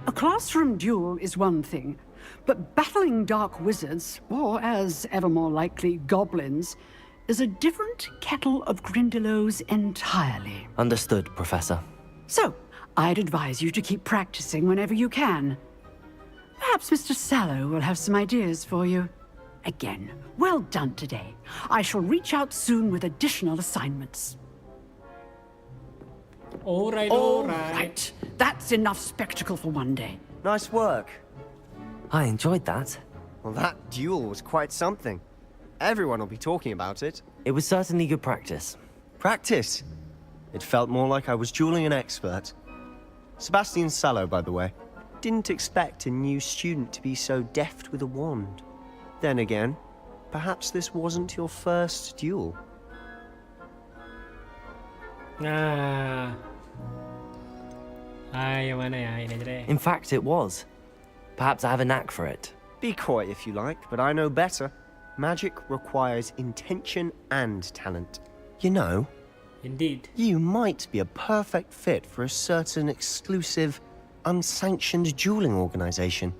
A classroom duel is one thing, but battling dark wizards, or as ever more likely, goblins, is a different kettle of Grindylows entirely. Understood, Professor. So, I'd advise you to keep practicing whenever you can. Perhaps Mr. Sallow will have some ideas for you. Again, well done today. I shall reach out soon with additional assignments. All right. Right. That's enough spectacle for one day. Nice work. I enjoyed that. Well, that duel was quite something. Everyone will be talking about it. It was certainly good practice. Practice? It felt more like I was dueling an expert. Sebastian Sallow, by the way. Didn't expect a new student to be so deft with a wand. Then again, perhaps this wasn't your first duel. Yang mana ya? Ini aja deh. In fact, it was. Perhaps I have a knack for it. Be coy if you like, but I know better. Magic requires intention and talent. You know, Indeed. you might be a perfect fit for a certain exclusive, unsanctioned dueling organization.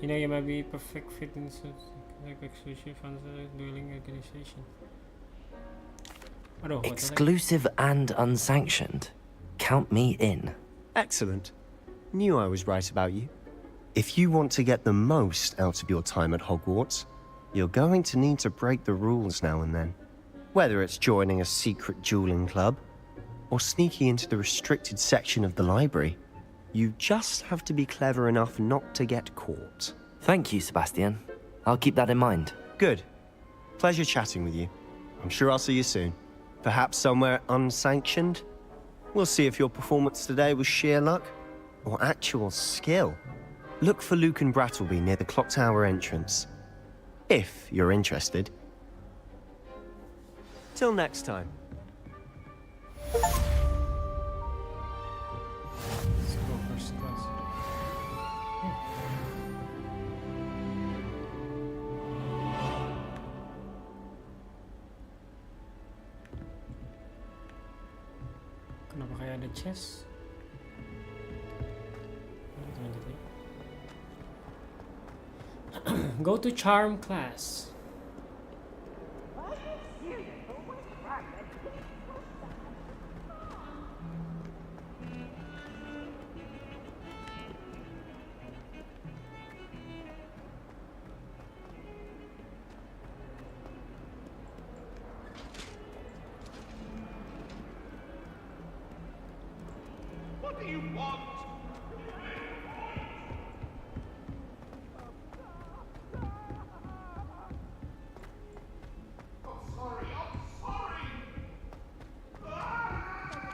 You know, you might be perfect fit in like exclusive dueling organization. Aduh, what the heck? Exclusive and unsanctioned. Count me in. Excellent. Knew I was right about you. If you want to get the most out of your time at Hogwarts, you're going to need to break the rules now and then. Whether it's joining a secret dueling club, or sneaking into the restricted section of the library, you just have to be clever enough not to get caught. Thank you, Sebastian. I'll keep that in mind. Good. Pleasure chatting with you. I'm sure I'll see you soon. Perhaps somewhere unsanctioned? We'll see if your performance today was sheer luck, or actual skill. Look for Luke and Brattleby near the clock tower entrance. If you're interested. Till next time. Let's go first class. Kenapa kayak ada chest? Go to charm class. What do you want?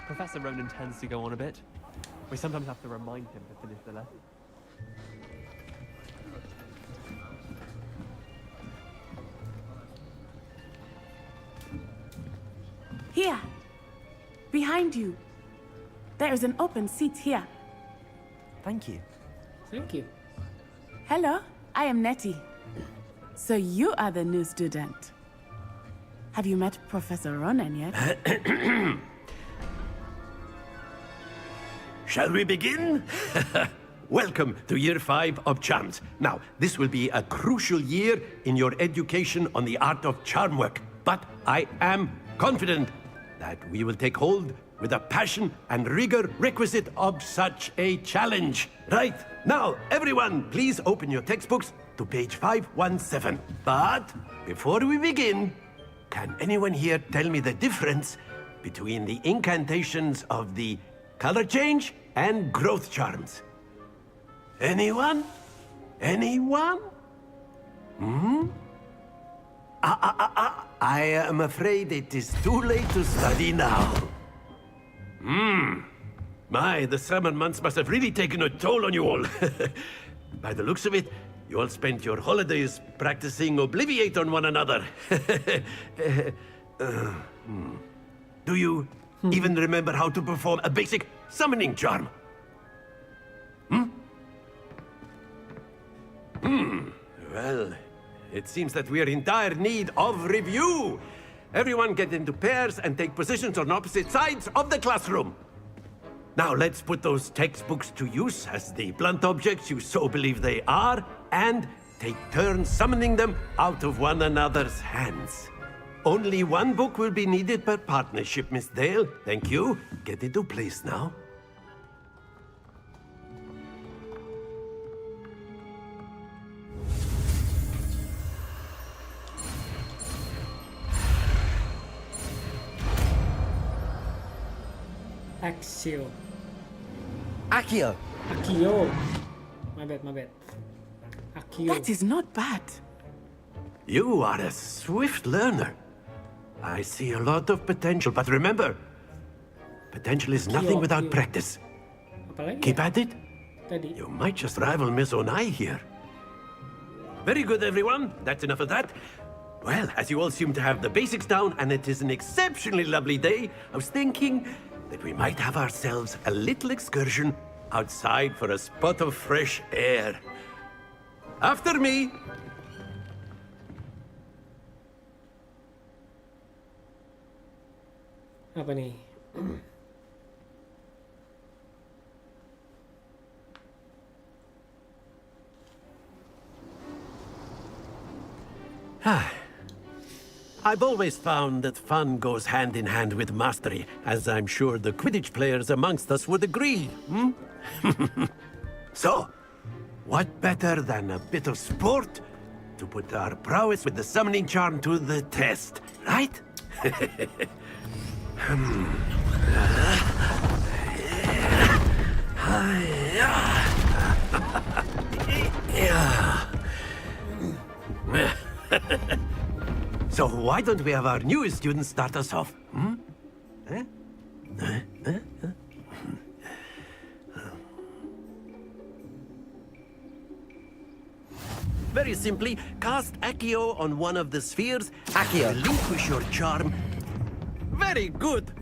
Professor Ronan tends to go on a bit. We sometimes have to remind him to finish the lesson. Here, behind you. There is an open seat here. Thank you. Thank you. Hello, I am Nettie. So you are the new student. Have you met Professor Ronan yet? Shall we begin? Welcome to Year 5 of Charms. Now, this will be a crucial year in your education on the art of charm work, but I am confident that we will take hold with the passion and rigor requisite of such a challenge. Right, now, everyone, please open your textbooks to page 517. But before we begin, can anyone here tell me the difference between the incantations of the color change and growth charms? Anyone? Anyone? I am afraid it is too late to study now. My, the summer months must have really taken a toll on you all. By the looks of it, you all spent your holidays practicing Obliviate on one another. Do you even remember how to perform a basic summoning charm? Well, it seems that we are in dire need of review. Everyone get into pairs and take positions on opposite sides of the classroom. Now let's put those textbooks to use as the blunt objects you so believe they are, and take turns summoning them out of one another's hands. Only one book will be needed per partnership, Miss Dale. Thank you. Get into place now. Axio. Accio. Akio. My bad. Akio. That is not bad. You are a swift learner. I see a lot of potential, but remember, potential is nothing without practice. Apalagi Keep ya? at it. Tadi. You might just rival Miss Onai here. Very good, everyone. That's enough of that. Well, as you all seem to have the basics down, and it is an exceptionally lovely day, I was thinking that we might have ourselves a little excursion outside for a spot of fresh air. After me. Apa nih? I've always found that fun goes hand in hand with mastery, as I'm sure the Quidditch players amongst us would agree. So, what better than a bit of sport to put our prowess with the summoning charm to the test, right? So why don't we have our newest student start us off? Very simply, cast Accio on one of the spheres. Accio. Relinquish your charm. Very good.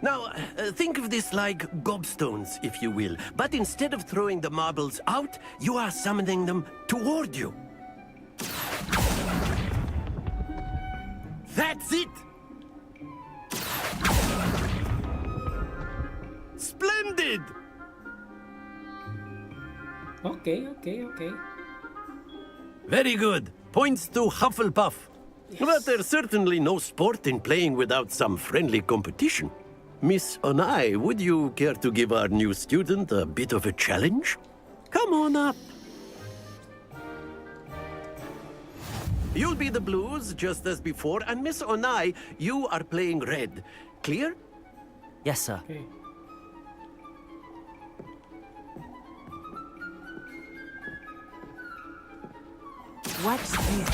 Now, think of this like gobstones, if you will. But instead of throwing the marbles out, you are summoning them toward you. That's it! Splendid! Okay. Very good. Points to Hufflepuff. Yes. But there's certainly no sport in playing without some friendly competition. Miss Onai, would you care to give our new student a bit of a challenge? Come on up. You'll be the blues, just as before, and Miss Onai, you are playing red. Clear? Yes, sir. Okay. Watch this.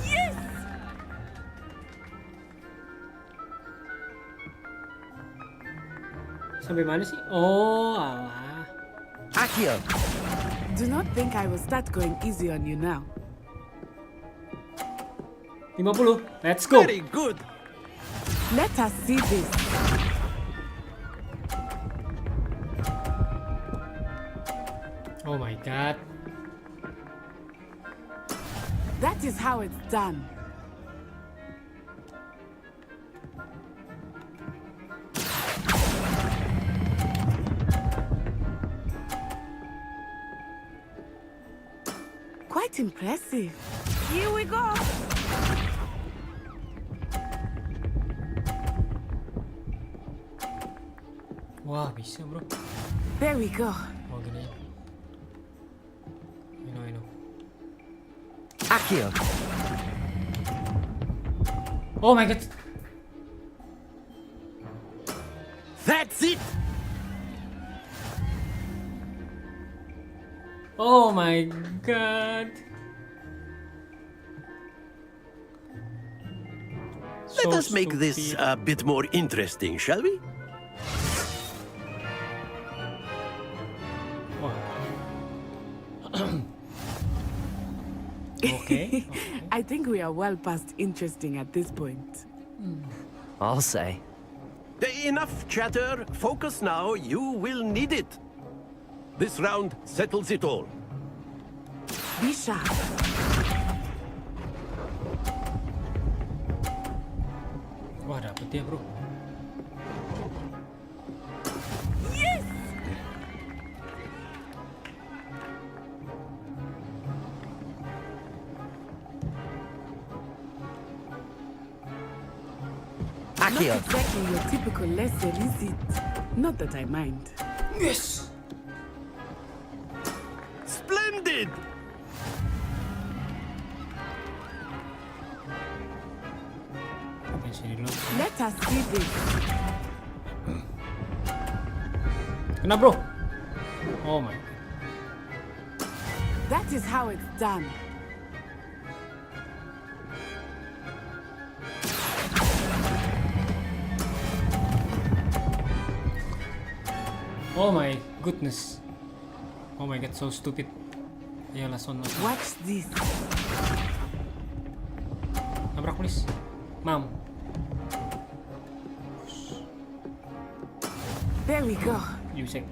Yes! Sampai mana sih? Oh, alah. Accio. Do not think I will start going easy on you now. 50. Let's go. Very good. Let us see this. Oh my god. That is how it's done. Quite impressive. Here we go. Wah, bisa bro. There we go. Oh gini. I know. Accio. Oh my god. That's it! Oh my god. Let So us make this stupid. a bit more interesting, shall we? Okay. I think we are well past interesting at this point. I'll say. Enough chatter. Focus now. You will need it. This round settles it all. Be sharp. Wah, dapet dia, bro. Yes! Not Akio. exactly your typical lesson, is it? Not that I mind. Yes! Splendid! Oke, sini dulu. Let us see this. Kena, bro. Oh my. That is how it's done. Oh my goodness. Oh my god, so stupid. Ya, last one. Watch this. Nabrak, please. Mam. There we go. You say.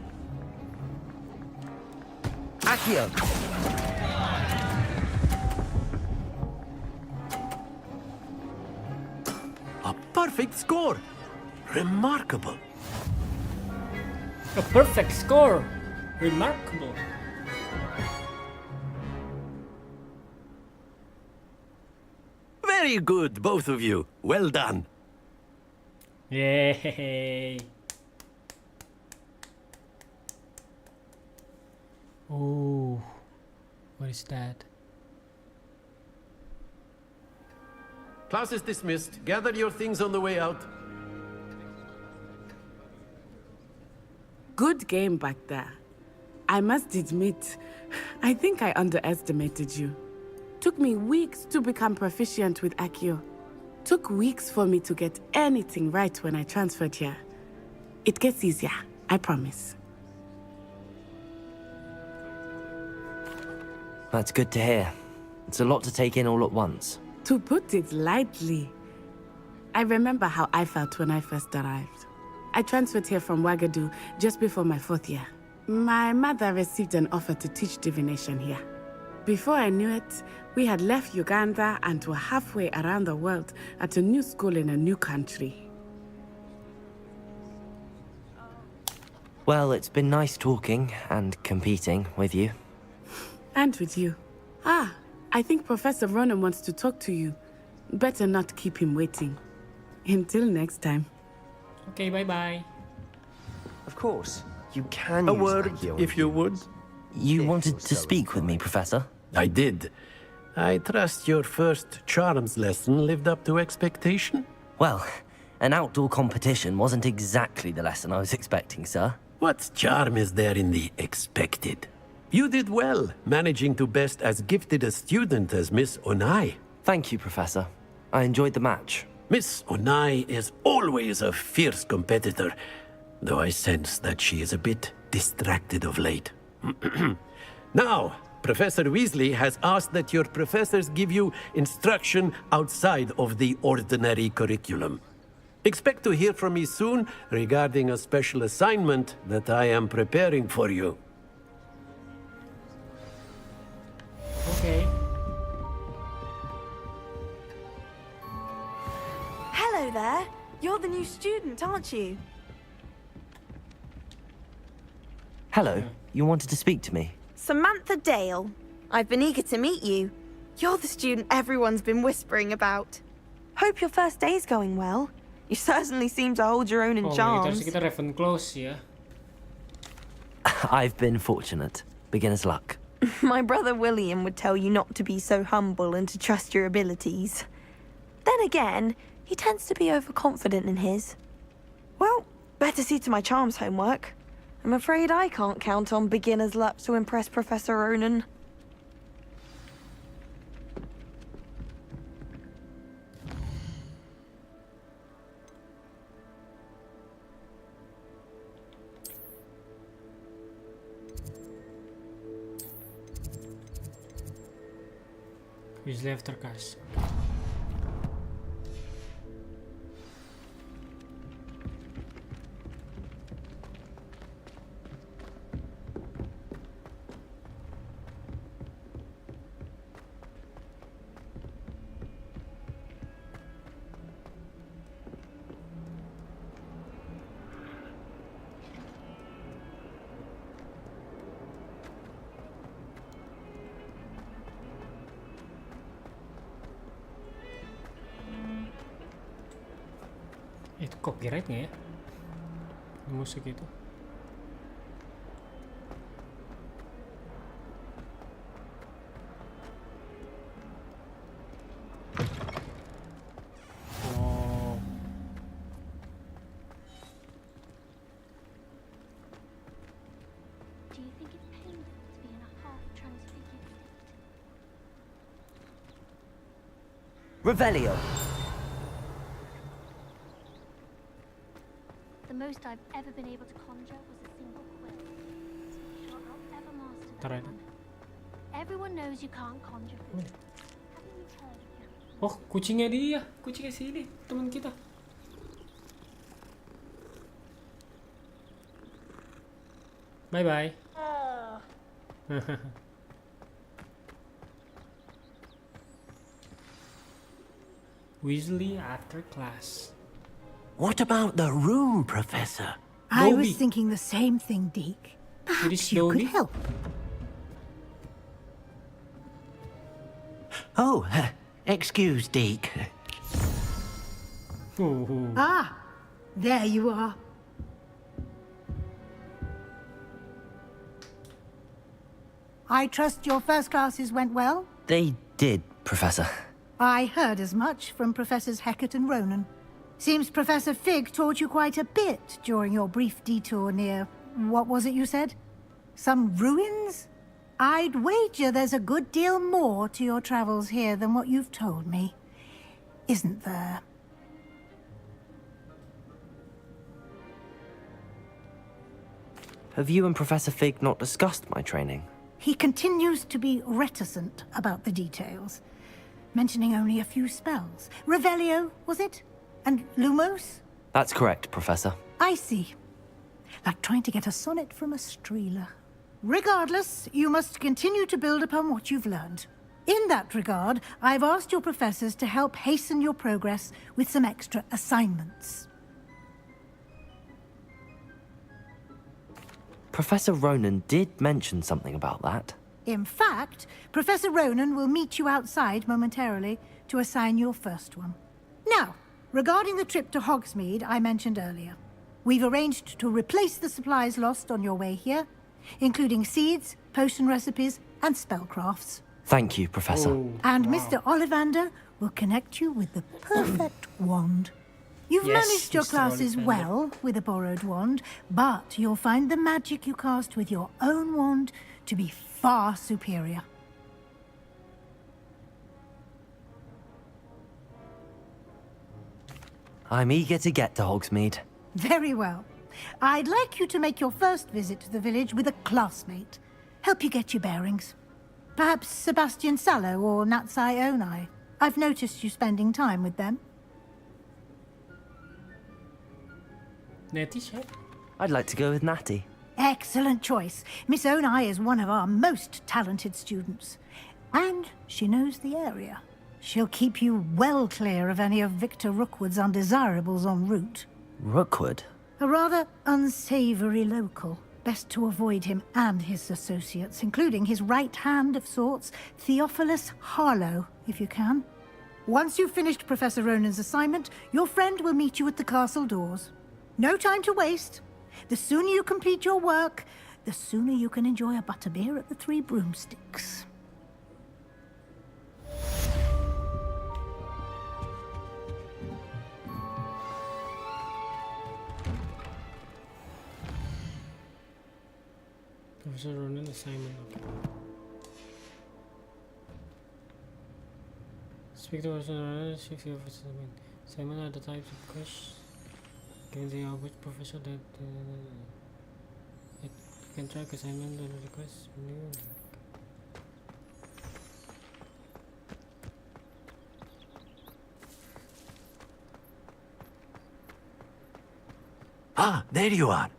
Akio. A perfect score. Remarkable. A perfect score. Remarkable. Very good, both of you. Well done. Yay. Oh, what is that? Class is dismissed. Gather your things on the way out. Good game back there. I must admit, I think I underestimated you. Took me weeks to become proficient with Akio. Took weeks for me to get anything right when I transferred here. It gets easier, I promise. That's good to hear. It's a lot to take in all at once. To put it lightly, I remember how I felt when I first arrived. I transferred here from Wagadu just before my 4th year. My mother received an offer to teach divination here. Before I knew it, we had left Uganda and were halfway around the world at a new school in a new country. Well, it's been nice talking and competing with you. And with you. Ah, I think Professor Ronan wants to talk to you. Better not keep him waiting. Until next time. Okay, bye-bye. Of course. You can A use word, Akio if you would. You wanted to speak with me, Professor? I did. I trust your first charms lesson lived up to expectation? Well, an outdoor competition wasn't exactly the lesson I was expecting, sir. What charm is there in the expected? You did well, managing to best as gifted a student as Miss Onai. Thank you, Professor. I enjoyed the match. Miss Onai is always a fierce competitor, though I sense that she is a bit distracted of late. Now, Professor Weasley has asked that your professors give you instruction outside of the ordinary curriculum. Expect to hear from me soon regarding a special assignment that I am preparing for you. Okay. Hello there. You're the new student, aren't you? Hello. You wanted to speak to me? Samantha Dale. I've been eager to meet you. You're the student everyone's been whispering about. Hope your first day's going well. You certainly seem to hold your own in Oh, charms. kita Ravenclaw ya. I've been fortunate. Beginner's luck. My brother William would tell you not to be so humble and to trust your abilities. Then again, he tends to be overconfident in his. Well, better see to my charms homework. I'm afraid I can't count on beginner's luck to impress Professor Ronan. Weasley after cars. Copyright nggak ya? Musik itu. Oh. Do you think it's painful to be in a half-transfigured state? Revelio. The most I've ever been able to conjure was a single quill. Sure, I'll ever master that one. Everyone knows you can't conjure food. Haven't you heard of that? Oh, kucingnya dia. Kucingnya sini, teman kita. Bye-bye. Weasley after class. What about the room, Professor? I was thinking the same thing, Deke. Perhaps you could help. Oh, excuse, Deke. Ah, there you are. I trust your first classes went well? They did, Professor. I heard as much from Professors Hecat and Ronan. Seems Professor Fig taught you quite a bit during your brief detour near... what was it you said? Some ruins? I'd wager there's a good deal more to your travels here than what you've told me. Isn't there? Have you and Professor Fig not discussed my training? He continues to be reticent about the details, mentioning only a few spells. Revelio, was it? And Lumos? That's correct, Professor. I see. Like trying to get a sonnet from a streeler. Regardless, you must continue to build upon what you've learned. In that regard, I've asked your professors to help hasten your progress with some extra assignments. Professor Ronan did mention something about that. In fact, Professor Ronan will meet you outside momentarily to assign your first one. Now, regarding the trip to Hogsmeade I mentioned earlier, we've arranged to replace the supplies lost on your way here, including seeds, potion recipes, and spellcrafts. Thank you, Professor. And Mr. Ollivander will connect you with the perfect wand. You've Yes, managed your Mr. classes Ollivander. well with a borrowed wand, but you'll find the magic you cast with your own wand to be far superior. I'm eager to get to Hogsmeade. Very well. I'd like you to make your first visit to the village with a classmate. Help you get your bearings. Perhaps Sebastian Sallow or Natsai Onai. I've noticed you spending time with them. Nettie, chef? I'd like to go with Natty. Excellent choice. Miss Onai is one of our most talented students. And she knows the area. She'll keep you well clear of any of Victor Rookwood's undesirables en route. Rookwood? A rather unsavory local. Best to avoid him and his associates, including his right hand of sorts, Theophilus Harlow, if you can. Once you've finished Professor Ronan's assignment, your friend will meet you at the castle doors. No time to waste. The sooner you complete your work, the sooner you can enjoy a butterbeer at the Three Broomsticks. Professor Ronan assignment. Okay. Speak to Professor Ronan, speak to your assignment. Assignment are the types of questions. Given the Hogwarts professor that you can track assignment and request. Ah, there you are.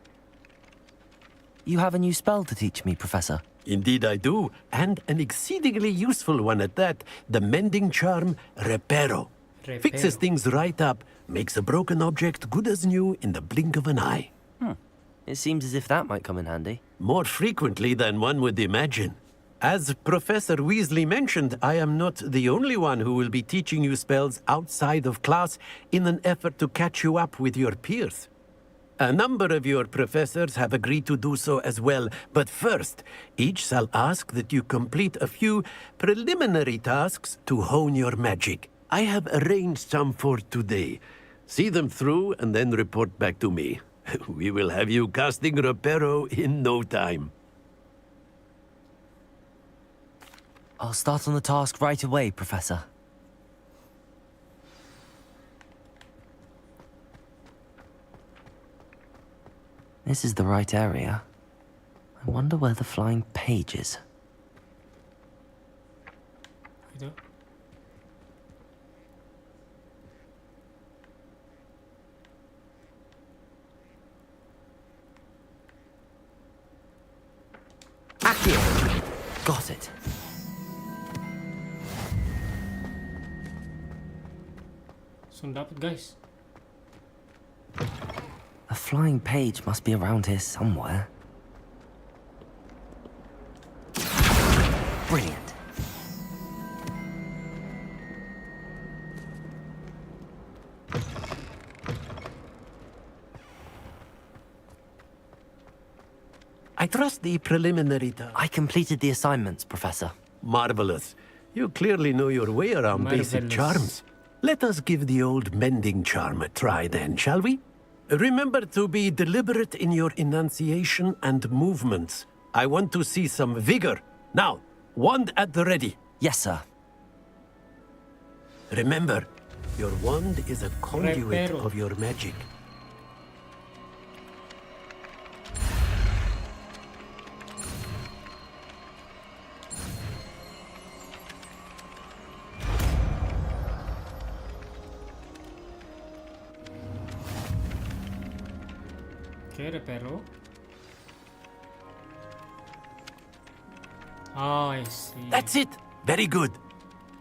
You have a new spell to teach me, Professor. Indeed I do, and an exceedingly useful one at that. The mending charm, Reparo. Fixes things right up, makes a broken object good as new in the blink of an eye. It seems as if that might come in handy. More frequently than one would imagine. As Professor Weasley mentioned, I am not the only one who will be teaching you spells outside of class in an effort to catch you up with your peers. A number of your professors have agreed to do so as well, but first, each shall ask that you complete a few preliminary tasks to hone your magic. I have arranged some for today. See them through and then report back to me. We will have you casting Reparo in no time. I'll start on the task right away, Professor. This is the right area. I wonder where the flying page is. Accio! Got it. Soon dapat, guys. A flying page must be around here somewhere. Brilliant. I trust the preliminary I completed the assignments, Professor. Marvelous. You clearly know your way around basic charms. Let us give the old mending charm a try then, shall we? Remember to be deliberate in your enunciation and movements. I want to see some vigor. Now, wand at the ready. Yes, sir. Remember, your wand is a conduit Reparo. of your magic. Okay, reparo. Oh, I see. That's it! Very good.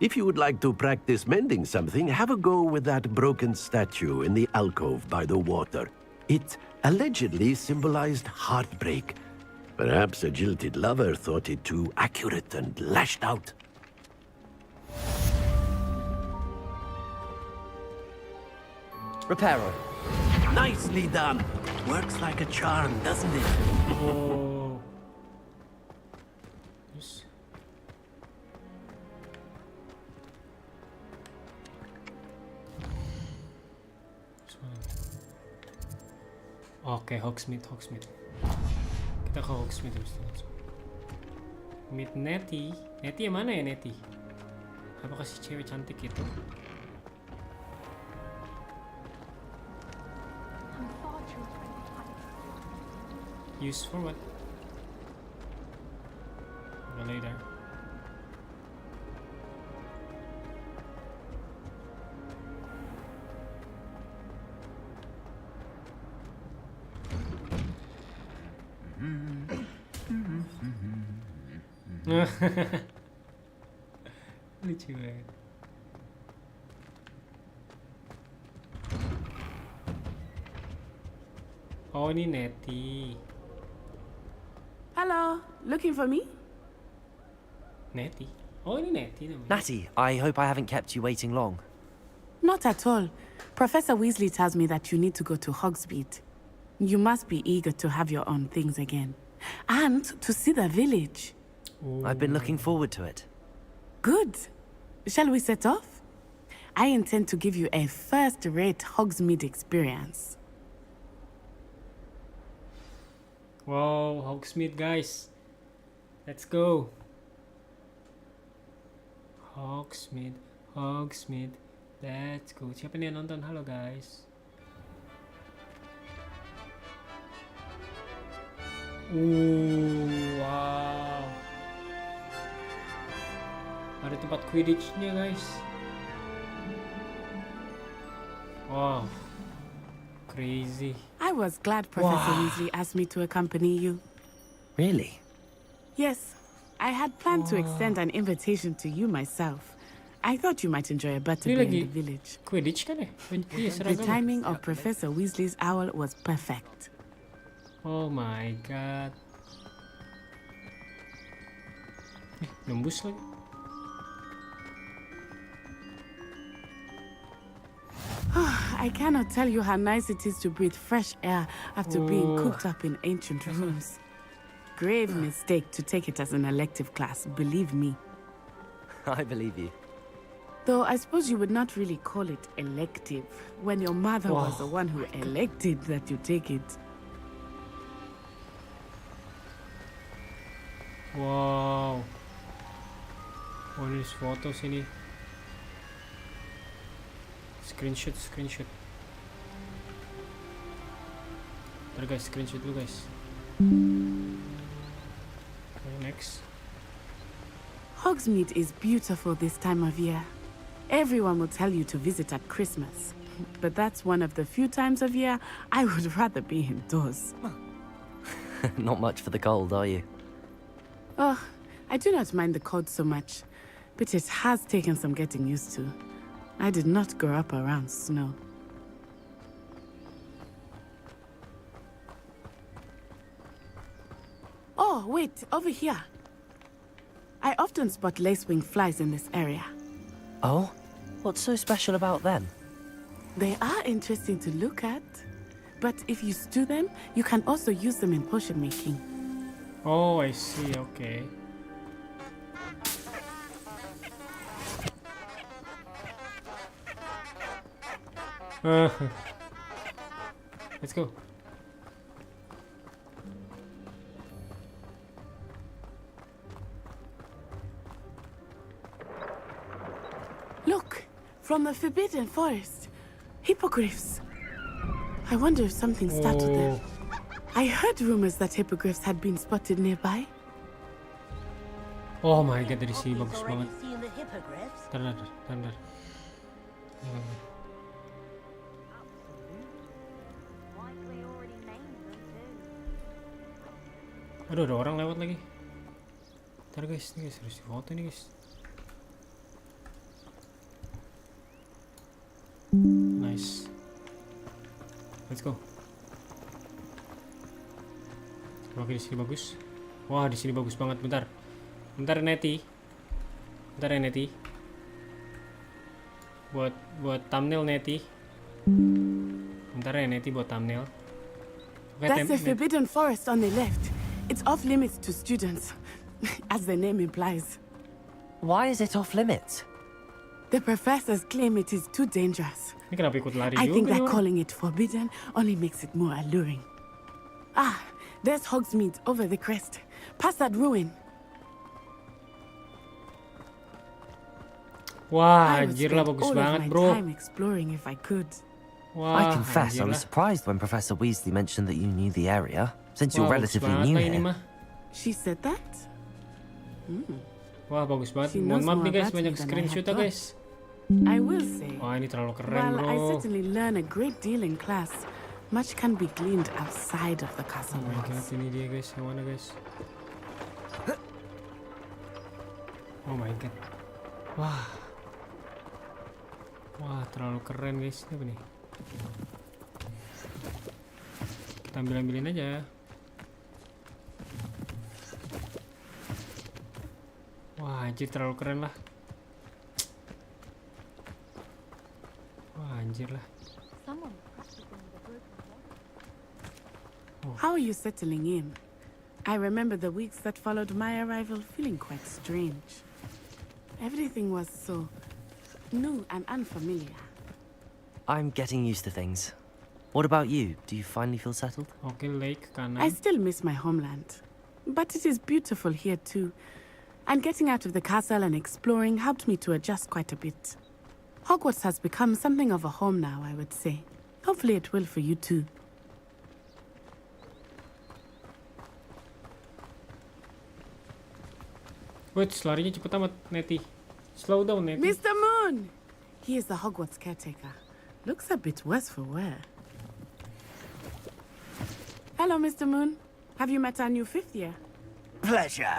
If you would like to practice mending something, have a go with that broken statue in the alcove by the water. It allegedly symbolized heartbreak. Perhaps a jilted lover thought it too accurate and lashed out. Reparo. Nicely done. Works like a charm, doesn't it? Oh. Yes. Okay, Hogsmeade. Kita ke Hogsmeade terus. Meet Nettie. Nettie yang mana ya, Nettie? Apakah si cewek cantik itu? Use for what? Later. Lucu banget. Oh, ini Nettie. Hello, looking for me? Nettie. Oh, ini Nettie namanya. Natty, I hope I haven't kept you waiting long. Not at all. Professor Weasley tells me that you need to go to Hogsmeade. You must be eager to have your own things again. And to see the village. I've been looking forward to it. Good. Shall we set off? I intend to give you a first-rate Hogsmeade experience. Wow, Hogsmeade, guys. Let's go. Hogsmeade. Let's go. Siapa nih yang nonton? Halo, guys. Wow. Ada tempat Quidditch-nya, guys. Wow. Crazy. I was glad Professor Weasley asked me to accompany you. Really? Yes, I had planned to extend an invitation to you myself. I thought you might enjoy a better Ini day lagi in the village. Quidditch kan ya? Iya, The seragam. timing of Professor Weasley's owl was perfect. Oh my god. Nembus lagi. I cannot tell you how nice it is to breathe fresh air after being cooped up in ancient rooms. Grave mistake to take it as an elective class, believe me. I believe you. Though I suppose you would not really call it elective when your mother was the Wow. one who elected that you take it. Wow. Oh, ini foto sini. Screenshot. Ntar guys, screenshot dulu guys. Okay, next. Hogsmeade is beautiful this time of year. Everyone will tell you to visit at Christmas. But that's one of the few times of year I would rather be indoors. Not much for the cold, are you? Oh, I do not mind the cold so much, but it has taken some getting used to. I did not grow up around snow. Oh, wait, over here. I often spot lacewing flies in this area. Oh? What's so special about them? They are interesting to look at, but if you stew them, you can also use them in potion making. Oh, I see. Okay. Let's go. Look, from the Forbidden Forest. Hippogriffs. I wonder if something startled them. I heard rumors that hippogriffs had been spotted nearby. Oh my god, dari sini bagus banget. Seen the hippogriffs? Bentar. Aduh, ada orang lewat lagi. Bentar guys, ini guys harus difoto nih guys. Nice. Let's go. Oke, di sini bagus. Wah, di sini bagus banget. Bentar ya Neti. Buat thumbnail Neti. Bentar ya Neti buat thumbnail. That's the Forbidden Forest on the left. It's off limits to students, as the name implies. Why is it off limits? The professors claim it is too dangerous. Ini kenapa ikut lari I think juga that nih orang? calling it forbidden only makes it more alluring. Ah, there's Hogsmeade over the crest. Past that ruin. Wah, I would anjir lah spend bagus all of banget, my bro. time exploring if I could. Wah, I confess I anjir was lah. surprised when Professor Weasley mentioned that you knew the area, since you're Wah, bagus relatively banget new lah ini here. mah. She said that? Wah, bagus banget. She Mohon knows maaf more nih guys, about me banyak than I screenshot had ya guys. I will say, Wah, ini terlalu keren, while I bro. certainly learn a great deal in class, much can be gleaned outside of the castle Oh my god, walls. ini dia guys, yang mana guys? Oh my god. Wah, terlalu keren guys. Ini apa nih? Kita ambilin aja. Wah, anjir terlalu keren lah. Wah, anjir lah. How are you settling in? I remember the weeks that followed my arrival feeling quite strange. Everything was so new and unfamiliar. I'm getting used to things. What about you? Do you finally feel settled? Okay, lake kanan. I still miss my homeland, but it is beautiful here too. And getting out of the castle and exploring helped me to adjust quite a bit. Hogwarts has become something of a home now, I would say. Hopefully it will for you too. Wait, larinya cepet amat, Neti. Slow down, Neti. Mr. Moon! He is the Hogwarts caretaker. Looks a bit worse for wear. Hello, Mr. Moon. Have you met our new fifth year? Pleasure.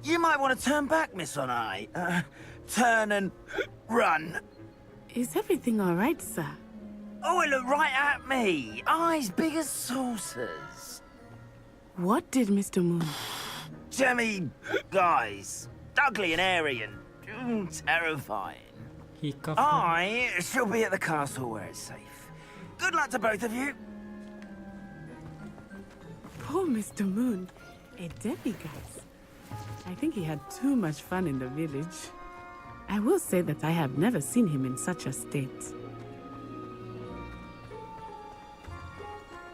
You might want to turn back, Miss Onai. Turn and run. Is everything all right, sir? Oh, it looked right at me. Eyes big as saucers. What did Mr. Moon? Jemmy, guys. ugly and airy and terrifying. He coughed. I shall be at the castle where it's safe. Good luck to both of you. Poor Mr. Moon, a demiguise. I think he had too much fun in the village. I will say that I have never seen him in such a state.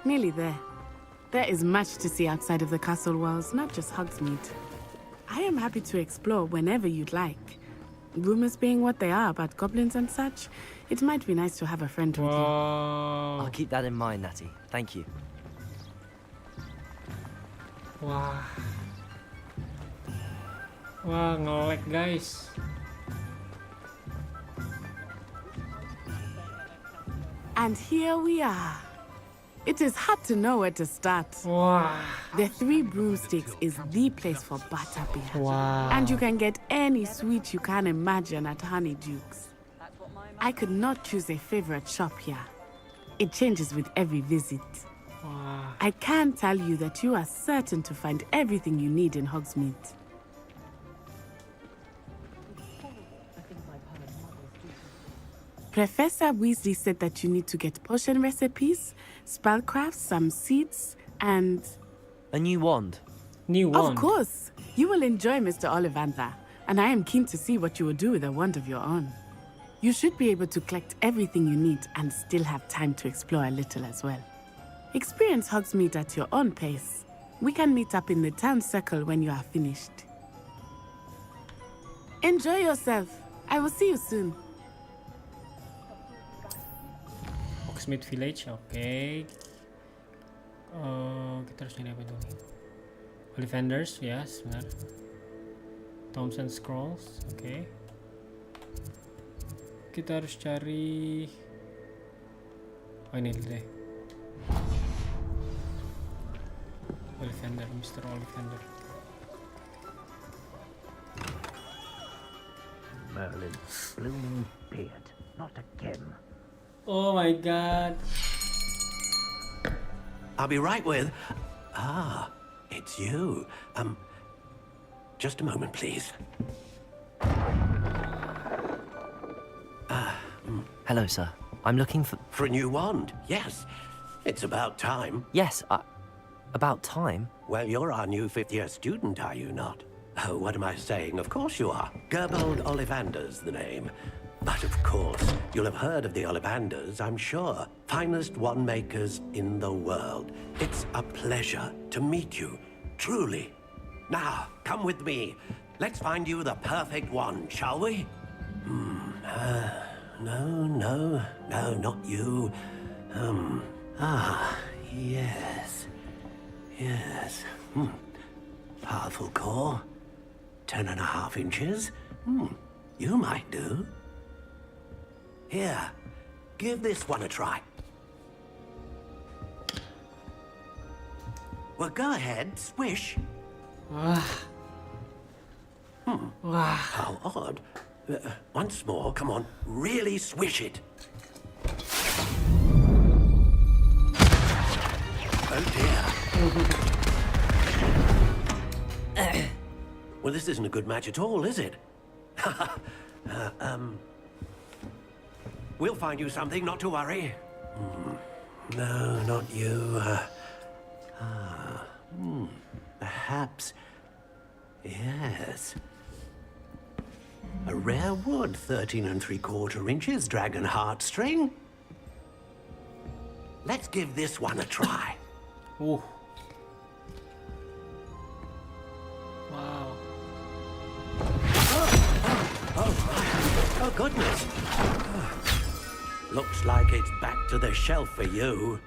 Nearly there. There is much to see outside of the castle walls, not just Hogsmeade. I am happy to explore whenever you'd like. Rumors being what they are about goblins and such, it might be nice to have a friend with you. I'll keep that in mind, Natty. Thank you. Wah. Wah, nge-lag guys. And here we are. It is hard to know where to start. Wow. The Three Broomsticks is the place for butterbeer. Wow. And you can get any sweet you can imagine at Honeydukes. I could not choose a favorite shop here. It changes with every visit. Wow. I can tell you that you are certain to find everything you need in Hogsmeade. Professor Weasley said that you need to get potion recipes, spellcrafts, some seeds, and... A new wand. New wand? Of course. You will enjoy Mr. Ollivander, and I am keen to see what you will do with a wand of your own. You should be able to collect everything you need and still have time to explore a little as well. Experience Hogsmeade at your own pace. We can meet up in the town circle when you are finished. Enjoy yourself. I will see you soon. Hogsmeade Village, oke. Kita harus nyari apa dulu? Ollivanders, ya, benar. Tomes and Scrolls, oke. Kita harus cari... Oh, ini deh. Ollivander, Mr. Ollivander. Merlin's blooming beard, not again. Oh my god. I'll be right with... it's you. Just a moment, please. Hello, sir. I'm looking for... For a new wand, yes. It's about time. Yes, about time? Well, you're our new fifth-year student, are you not? Oh, what am I saying? Of course you are. Gerbold Ollivander's the name. But of course, you'll have heard of the Ollivanders, I'm sure. Finest wand makers in the world. It's a pleasure to meet you, truly. Now, come with me. Let's find you the perfect wand, shall we? No, not you. Yes. Yes. Powerful core. 10.5 inches. You might do. Here, give this one a try. Well, go ahead, swish. How odd. Once more, come on, really swish it. Oh dear. Well, this isn't a good match at all, is it? We'll find you something, not to worry. No, not you. Perhaps... Yes. A rare wood, 13 3/4 inches, dragon heartstring. Let's give this one a try. Wow. Oh, goodness. Looks like it's back to the shelf for you.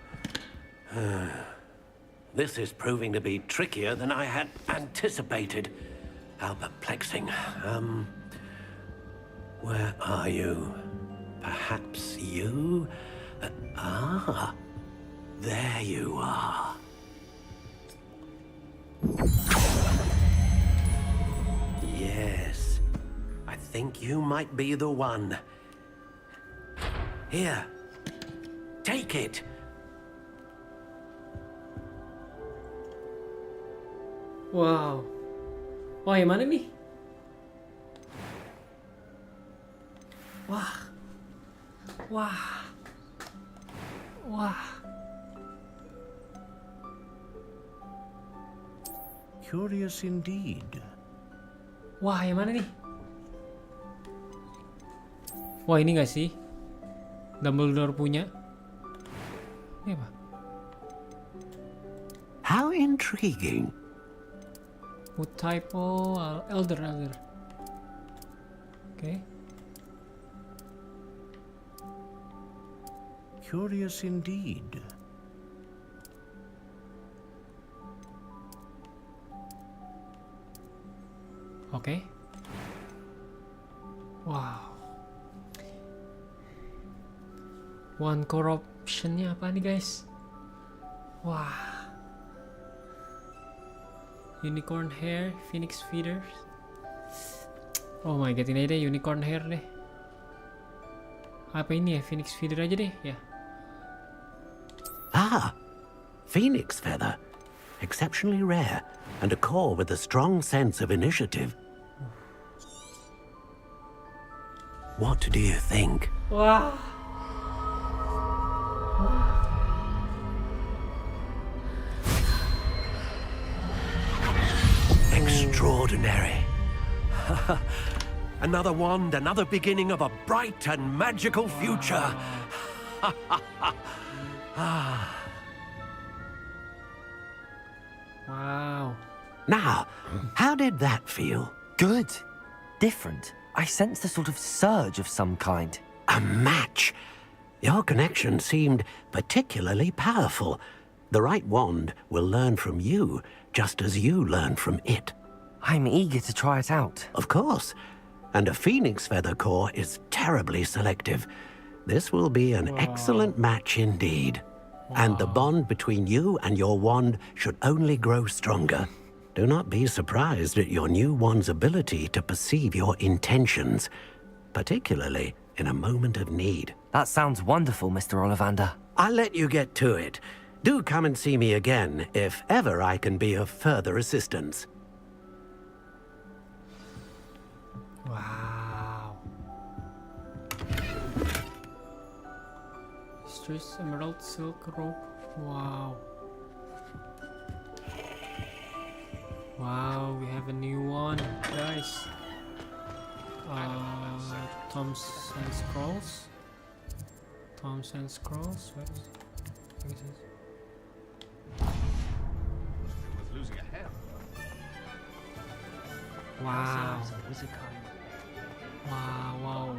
This is proving to be trickier than I had anticipated. How perplexing. Where are you? Perhaps you? There you are. Yes. I think you might be the one. Here. Take it. Wow. Wah, yang mana nih? Wah. Wah. Wah. Curious indeed. Wah, yang mana nih? Wah, ini gak sih? Dumbledore punya. Ini apa? How intriguing. Wood typo, elder. Okay. Curious indeed. Okay. Wow. One corruptionnya apa nih guys? Wah. Unicorn hair, phoenix feathers. Oh my god, ini deh unicorn hair deh. Apa ini ya? Phoenix feather aja deh ya. Ah, phoenix feather. Exceptionally rare, and a core with a strong sense of initiative. What do you think? Wah. Extraordinary. Another wand, another beginning of a bright and magical future. Wow. Now, how did that feel? Good. Different. I sensed a sort of surge of some kind. A match. Your connection seemed particularly powerful. The right wand will learn from you, just as you learn from it. I'm eager to try it out. Of course. And a phoenix feather core is terribly selective. This will be an excellent match indeed. And the bond between you and your wand should only grow stronger. Do not be surprised at your new wand's ability to perceive your intentions, particularly in a moment of need. That sounds wonderful, Mr. Ollivander. I'll let you get to it. Do come and see me again if ever I can be of further assistance. Wow. Stress emerald silk rope. Wow. Wow, we have a new one, guys. Tomes and Scrolls. Tomes and Scrolls. What is it? Losing a hair. Wow.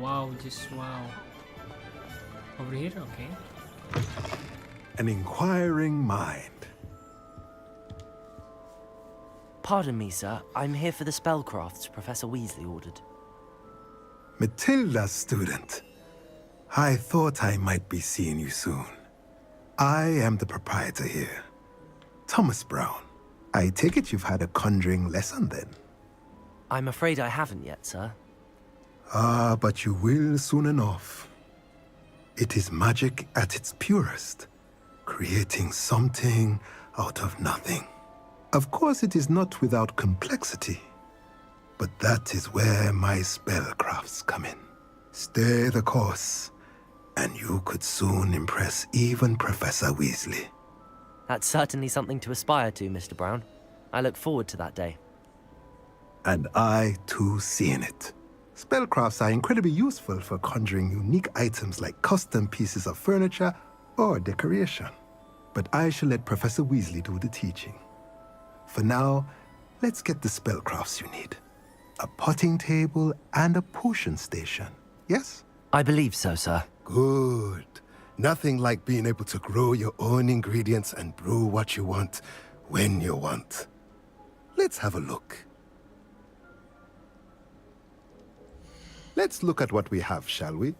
Wow, just wow. Over here, okay. An inquiring mind. Pardon me, sir. I'm here for the spellcrafts Professor Weasley ordered. Matilda's student. I thought I might be seeing you soon. I am the proprietor here, Thomas Brown. I take it you've had a conjuring lesson then? I'm afraid I haven't yet, sir. Ah, but you will soon enough. It is magic at its purest, creating something out of nothing. Of course, it is not without complexity, but that is where my spellcrafts come in. Stay the course, and you could soon impress even Professor Weasley. That's certainly something to aspire to, Mr. Brown. I look forward to that day. And I, too, see in it. Spellcrafts are incredibly useful for conjuring unique items like custom pieces of furniture or decoration. But I shall let Professor Weasley do the teaching. For now, let's get the spellcrafts you need. A potting table and a potion station, yes? I believe so, sir. Good. Nothing like being able to grow your own ingredients and brew what you want, when you want. Let's have a look. Let's look at what we have, shall we?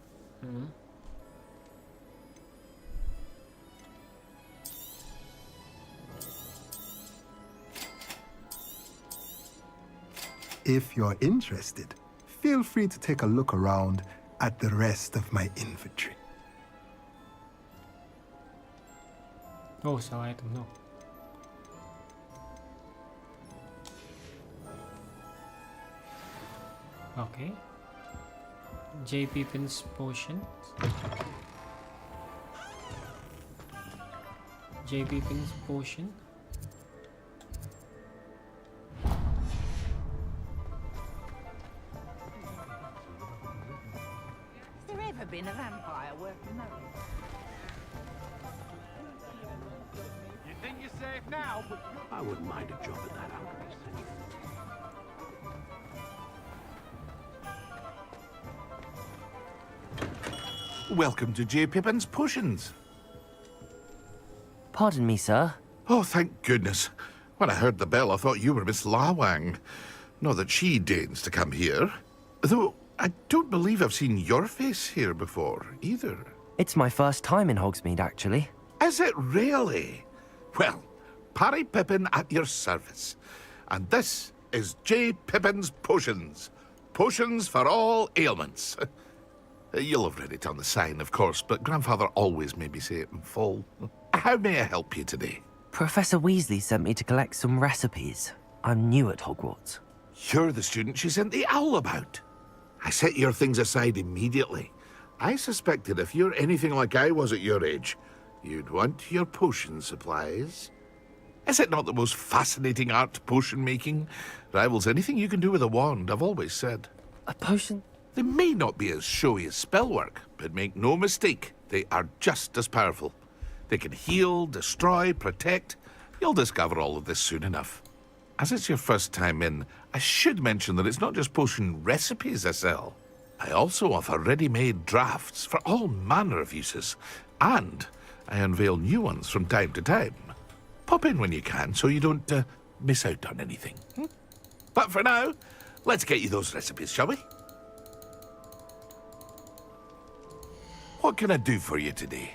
If you're interested, feel free to take a look around at the rest of my inventory. Oh, so I don't know. Okay. J. Pippin's potion. J. Pippin's potion. Has there ever been a vampire working there? You think you're safe now, but I wouldn't mind a job at that alchemist. Welcome to J. Pippin's Potions. Pardon me, sir. Oh, thank goodness. When I heard the bell, I thought you were Miss Lawang. Not that she deigns to come here. Though, I don't believe I've seen your face here before, either. It's my first time in Hogsmeade, actually. Is it really? Well, Parry Pippin at your service. And this is J. Pippin's Potions. Potions for all ailments. You'll have read it on the sign, of course, but Grandfather always made me say it in full. How may I help you today? Professor Weasley sent me to collect some recipes. I'm new at Hogwarts. You're the student she sent the owl about. I set your things aside immediately. I suspected if you're anything like I was at your age, you'd want your potion supplies. Is it not the most fascinating art, potion making? Rivals anything you can do with a wand, I've always said. A potion? They may not be as showy as spellwork, but make no mistake, they are just as powerful. They can heal, destroy, protect. You'll discover all of this soon enough. As it's your first time in, I should mention that it's not just potion recipes I sell. I also offer ready-made drafts for all manner of uses, and I unveil new ones from time to time. Pop in when you can so you don't miss out on anything. But for now, let's get you those recipes, shall we? What can I do for you today?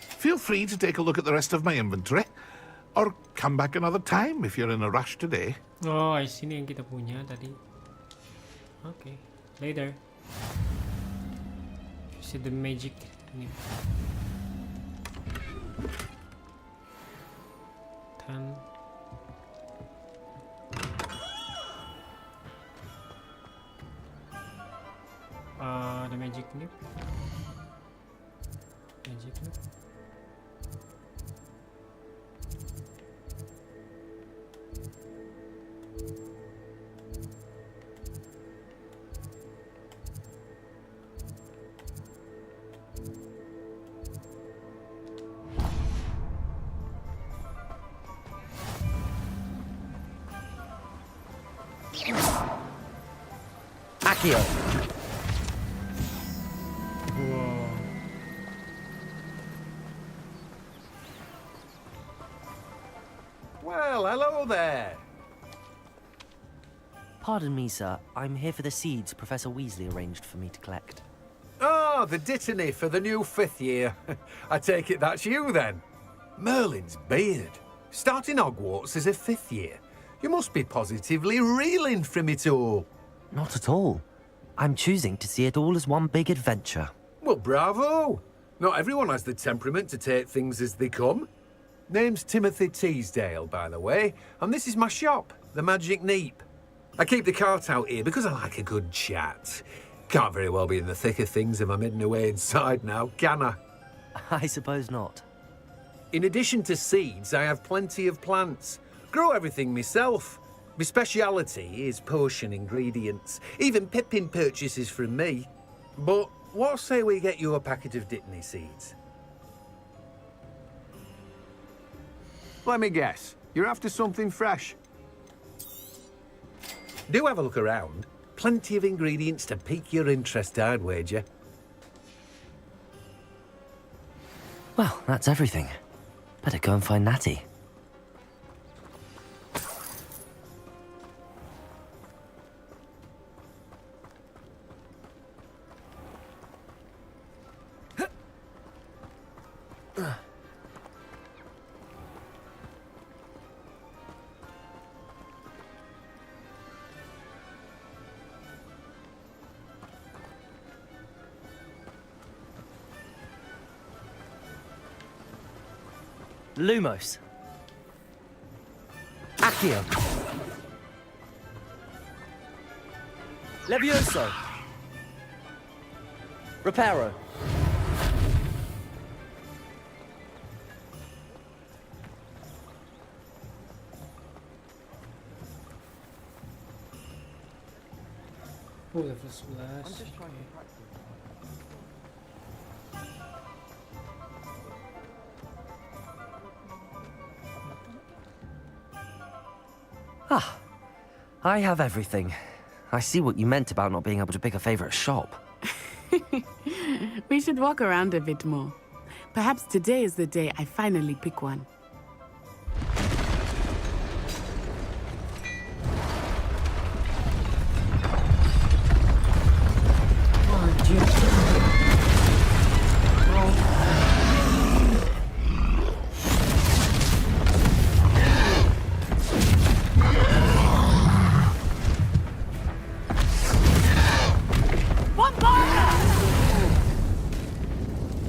Feel free to take a look at the rest of my inventory, or come back another time if you're in a rush today. Oh, I see yang kita punya tadi. Okay, later. You see the magic. Ini. 10. The magic nip. Magic nip. Accio. Whoa. Well, hello there. Pardon me, sir. I'm here for the seeds Professor Weasley arranged for me to collect. Oh, the dittany for the new 5th year. I take it that's you, then. Merlin's beard. Starting Hogwarts as a 5th year. You must be positively reeling from it all. Not at all. I'm choosing to see it all as one big adventure. Well, bravo. Not everyone has the temperament to take things as they come. Name's Timothy Teasdale, by the way, and this is my shop, the Magic Neep. I keep the cart out here because I like a good chat. Can't very well be in the thick of things if I'm hidden away inside now, can I? I suppose not. In addition to seeds, I have plenty of plants. Grow everything myself. My speciality is potion ingredients. Even Pippin purchases from me. But what say we get you a packet of Dittany seeds? Let me guess. You're after something fresh. Do have a look around. Plenty of ingredients to pique your interest, I'd wager. Well, that's everything. Better go and find Natty. Lumos. Accio. Levioso. Reparo. Oh, level 11. I'm just trying to practice. Ah, I have everything. I see what you meant about not being able to pick a favorite shop. We should walk around a bit more. Perhaps today is the day I finally pick one.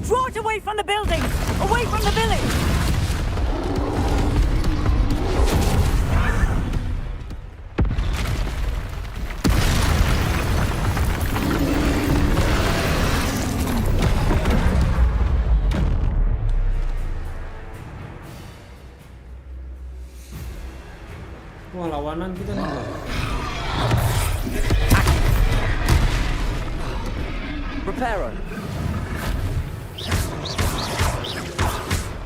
Draw it away from the building! Away from the village! Wah, lawanan kita nih. Reparo.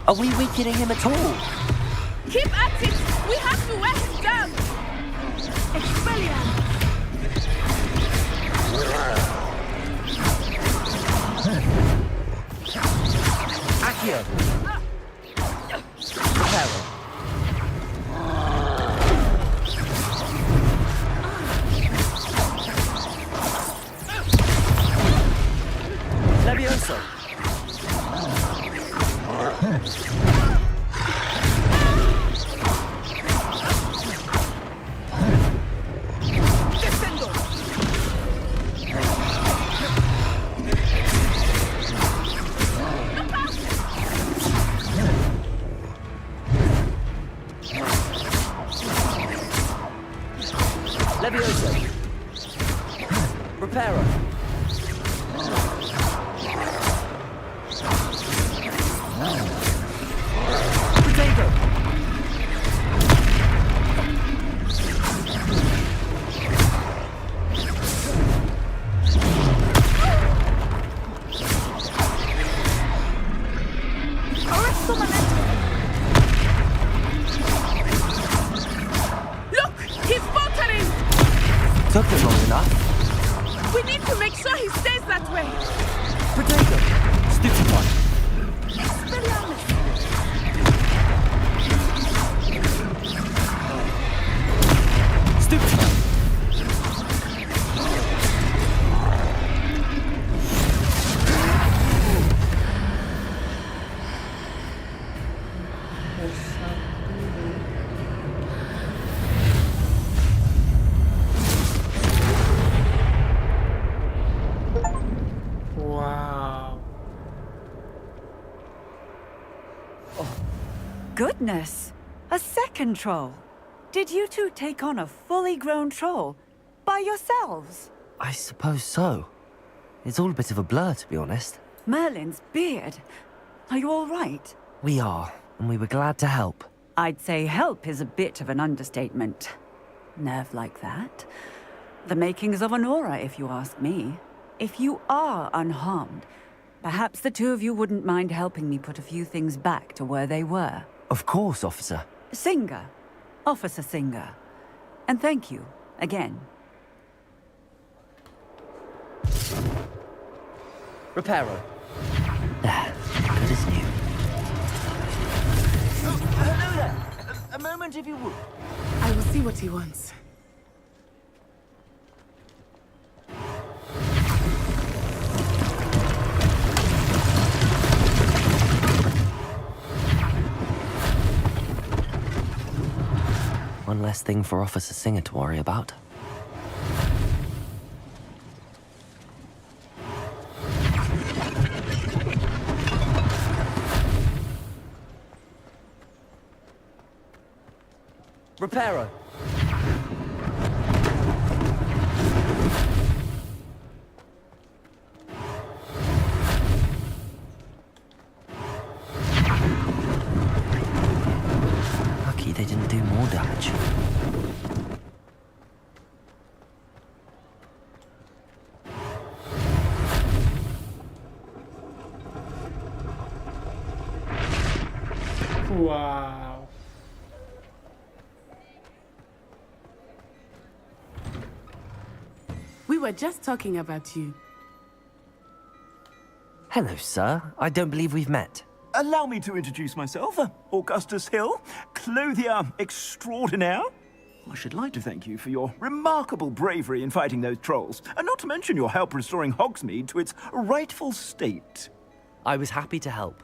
Are we weakening him at all? Keep at it! We have to wear him down! Expelliarm! Accio. Reparo. Levioso. Levioso. Reparo. Potato. Look! He's faltering! Took it long enough. We need to make sure he stays that way! Potato. Stupefy. Expelliarmus! Stupefy. Wow. Goodness! A second troll! Did you two take on a fully grown troll? By yourselves? I suppose so. It's all a bit of a blur, to be honest. Merlin's beard. Are you all right? We are, and we were glad to help. I'd say help is a bit of an understatement. Nerve like that. The makings of an aura, if you ask me. If you are unharmed, perhaps the two of you wouldn't mind helping me put a few things back to where they were. Of course, officer. Singer. Officer Singer. And thank you, again. Reparo. There. Good as new. Hello there. A moment, if you would. I will see what he wants. One less thing for Officer Singer to worry about. Reparo. Lucky they didn't do more damage. Wow. We were just talking about you. Hello, sir. I don't believe we've met. Allow me to introduce myself, Augustus Hill, clothier extraordinaire. I should like to thank you for your remarkable bravery in fighting those trolls, and not to mention your help restoring Hogsmeade to its rightful state. I was happy to help.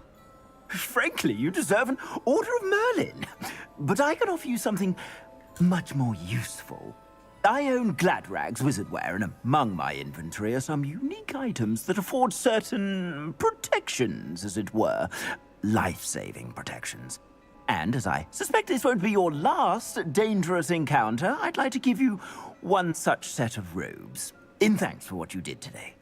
Frankly, you deserve an Order of Merlin. But I can offer you something much more useful. I own Gladrag's wizardware, and among my inventory are some unique items that afford certain protections, as it were. Life-saving protections. And as I suspect this won't be your last dangerous encounter, I'd like to give you one such set of robes, in thanks for what you did today.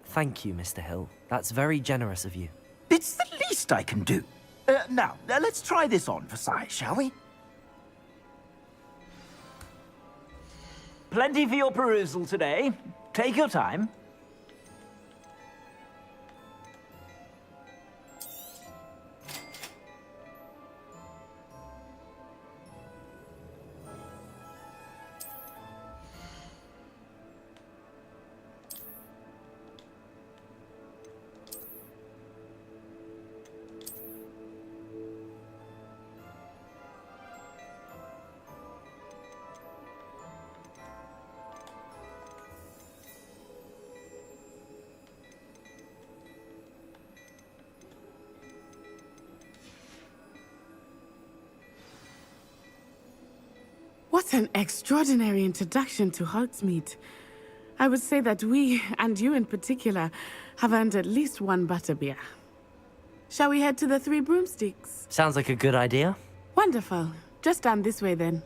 Thank you, Mr. Hill. That's very generous of you. It's the least I can do. Now, let's try this on for size, shall we? Plenty for your perusal today. Take your time. What an extraordinary introduction to Hogsmeade. I would say that we, and you in particular, have earned at least one butterbeer. Shall we head to the Three Broomsticks? Sounds like a good idea. Wonderful. Just down this way then.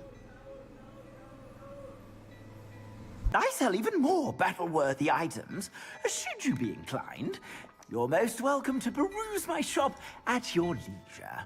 I sell even more battle-worthy items, should you be inclined. You're most welcome to peruse my shop at your leisure.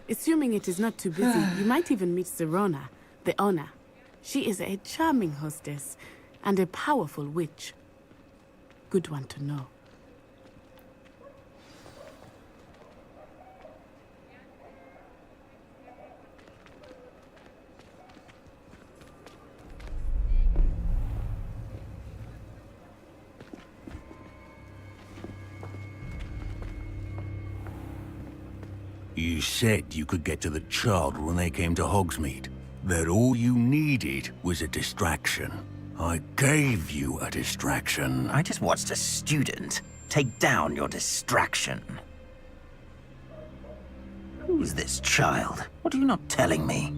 Assuming it is not too busy, you might even meet Serona, the owner. She is a charming hostess and a powerful witch. Good one to know. You said you could get to the child when they came to Hogsmeade. That all you needed was a distraction. I gave you a distraction. I just watched a student take down your distraction. Who is this child? What are you not telling me?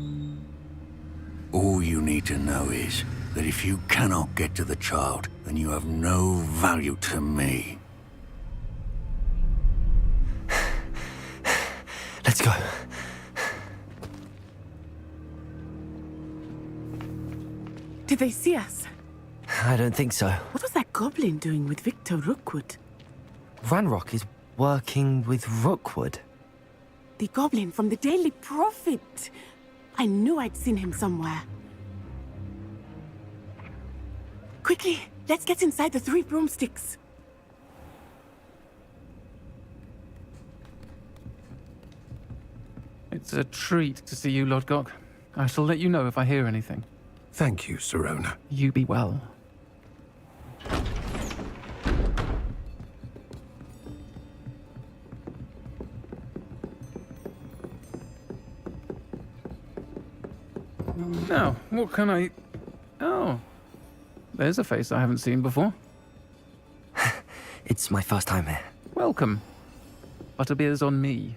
All you need to know is that if you cannot get to the child, then you have no value to me. Let's go. Did they see us? I don't think so. What was that goblin doing with Victor Rookwood? Ranrock is working with Rookwood. The goblin from the Daily Prophet. I knew I'd seen him somewhere. Quickly, let's get inside the Three Broomsticks. It's a treat to see you, Lodgok. I shall let you know if I hear anything. Thank you, Serona. You be well. Now, what can I... Oh, there's a face I haven't seen before. It's my first time here. Welcome. Butterbeer's on me.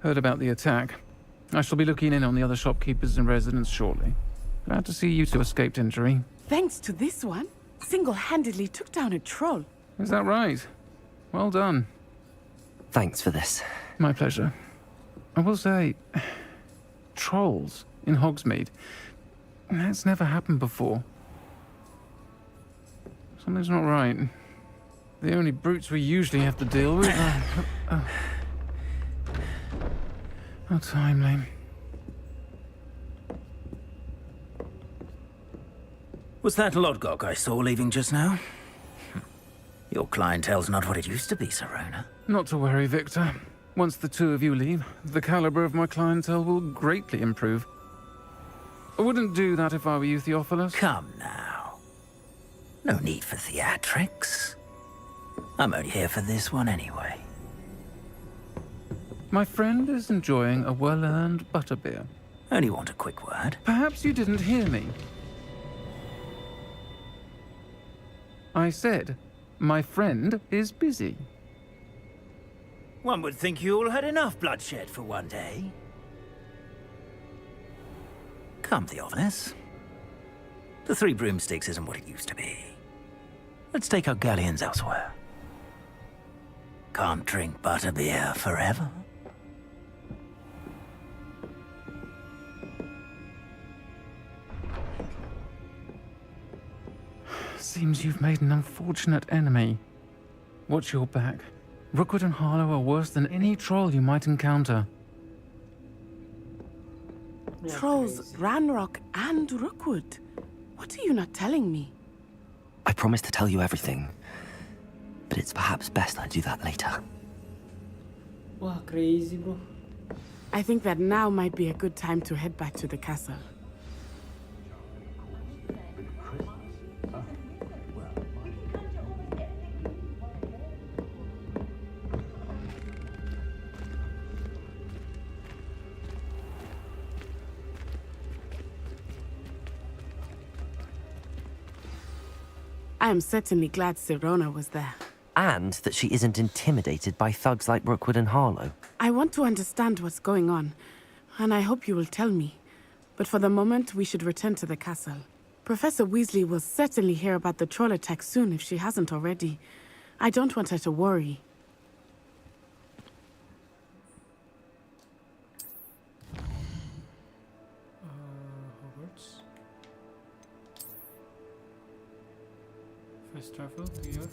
Heard about the attack. I shall be looking in on the other shopkeepers and residents shortly. Glad to see you two escaped injury. Thanks to this one, single-handedly took down a troll. Is that right? Well done. Thanks for this. My pleasure. I will say, trolls in Hogsmeade. That's never happened before. Something's not right. The only brutes we usually have to deal with are... How timely. Was that Lodgok I saw leaving just now? Your clientele's not what it used to be, Serona. Not to worry, Victor. Once the two of you leave, the caliber of my clientele will greatly improve. I wouldn't do that if I were you, Theophilus. Come now. No need for theatrics. I'm only here for this one anyway. My friend is enjoying a well-earned butterbeer. Only want a quick word. Perhaps you didn't hear me. I said, my friend is busy. One would think you all had enough bloodshed for one day. Come, Theophilus. The Three Broomsticks isn't what it used to be. Let's take our galleons elsewhere. Can't drink butterbeer forever. Seems you've made an unfortunate enemy. Watch your back. Rookwood and Harlow are worse than any troll you might encounter. Trolls, Ranrock, and Rookwood. What are you not telling me? I promised to tell you everything, but it's perhaps best I do that later. Wow, crazy, bro. I think that now might be a good time to head back to the castle. I am certainly glad Serona was there. And that she isn't intimidated by thugs like Rookwood and Harlow. I want to understand what's going on, and I hope you will tell me. But for the moment, we should return to the castle. Professor Weasley will certainly hear about the troll attack soon if she hasn't already. I don't want her to worry. Hogwarts. Fast travel to your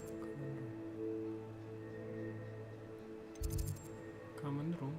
common room.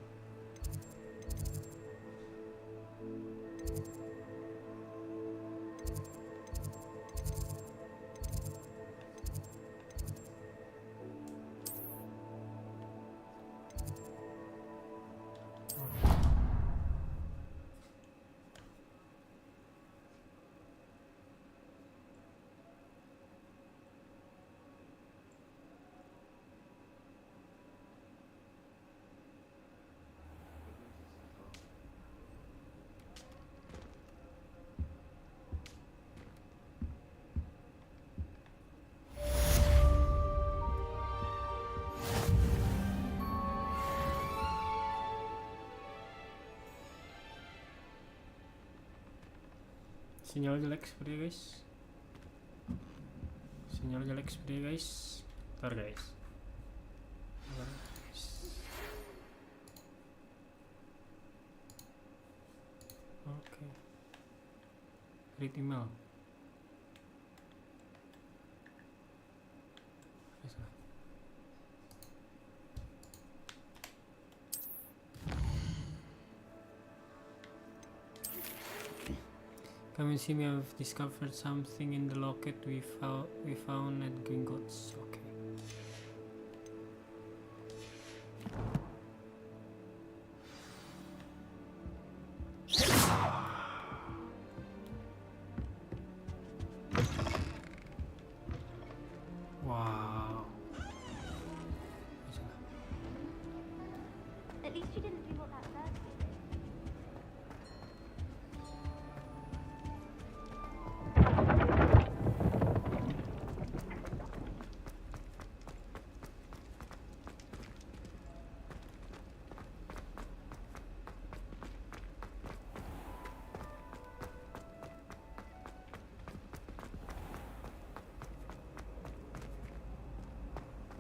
Sinyal jelek seperti guys. Sinyal jelek seperti guys. Ntar guys. Oke. Read email. Come and see me. I've discovered something in the locket we found at Gringotts. Okay. Wow. At least you didn't do what that first did.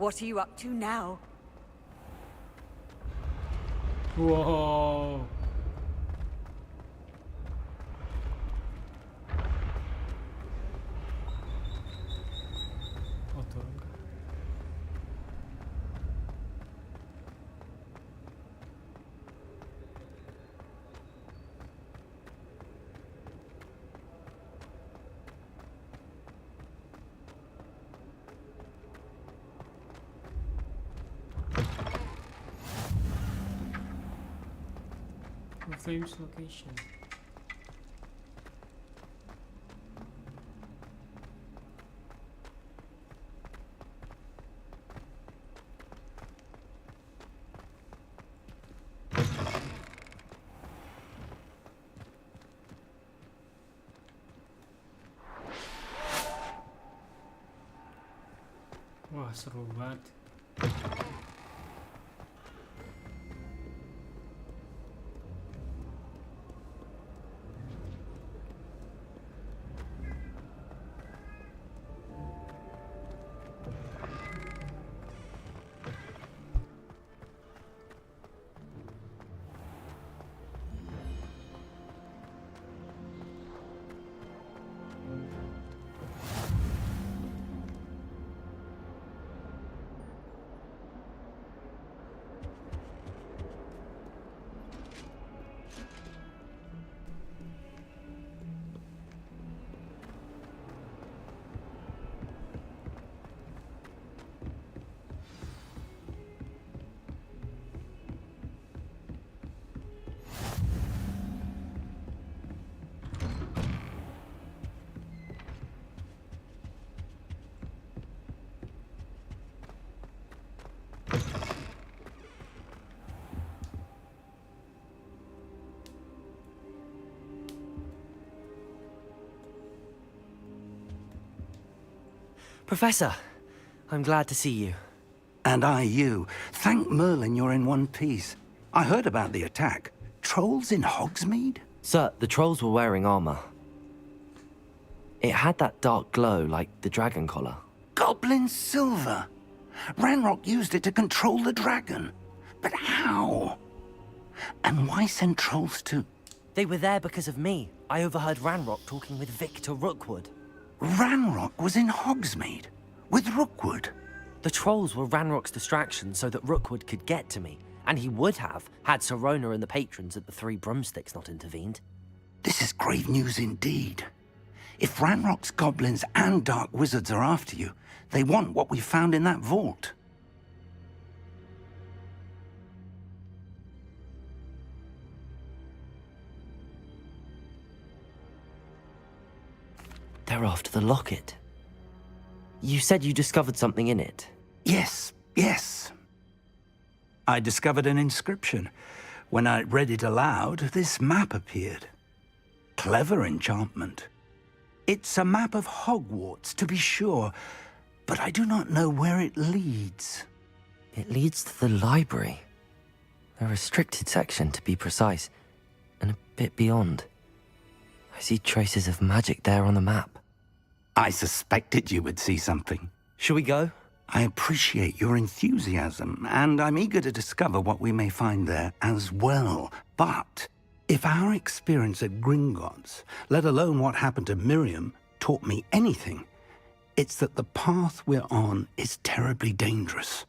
What are you up to now? Whoa. Oh, turun kah? The flames location. Wah, seru banget. Professor, I'm glad to see you. And I you. Thank Merlin you're in one piece. I heard about the attack. Trolls in Hogsmeade? Sir, the trolls were wearing armor. It had that dark glow like the dragon collar. Goblin silver. Ranrock used it to control the dragon. But how? And why send trolls to... They were there because of me. I overheard Ranrock talking with Victor Rookwood. Ranrock was in Hogsmeade? With Rookwood? The trolls were Ranrock's distraction so that Rookwood could get to me. And he would have, had Sirona and the patrons at the Three Broomsticks not intervened. This is grave news indeed. If Ranrock's goblins and dark wizards are after you, they want what we found in that vault. They're after the locket. You said you discovered something in it. Yes, yes. I discovered an inscription. When I read it aloud, this map appeared. Clever enchantment. It's a map of Hogwarts, to be sure, but I do not know where it leads. It leads to the library. A restricted section, to be precise, and a bit beyond. I see traces of magic there on the map. I suspected you would see something. Shall we go? I appreciate your enthusiasm, and I'm eager to discover what we may find there as well. But if our experience at Gringotts, let alone what happened to Miriam, taught me anything, it's that the path we're on is terribly dangerous.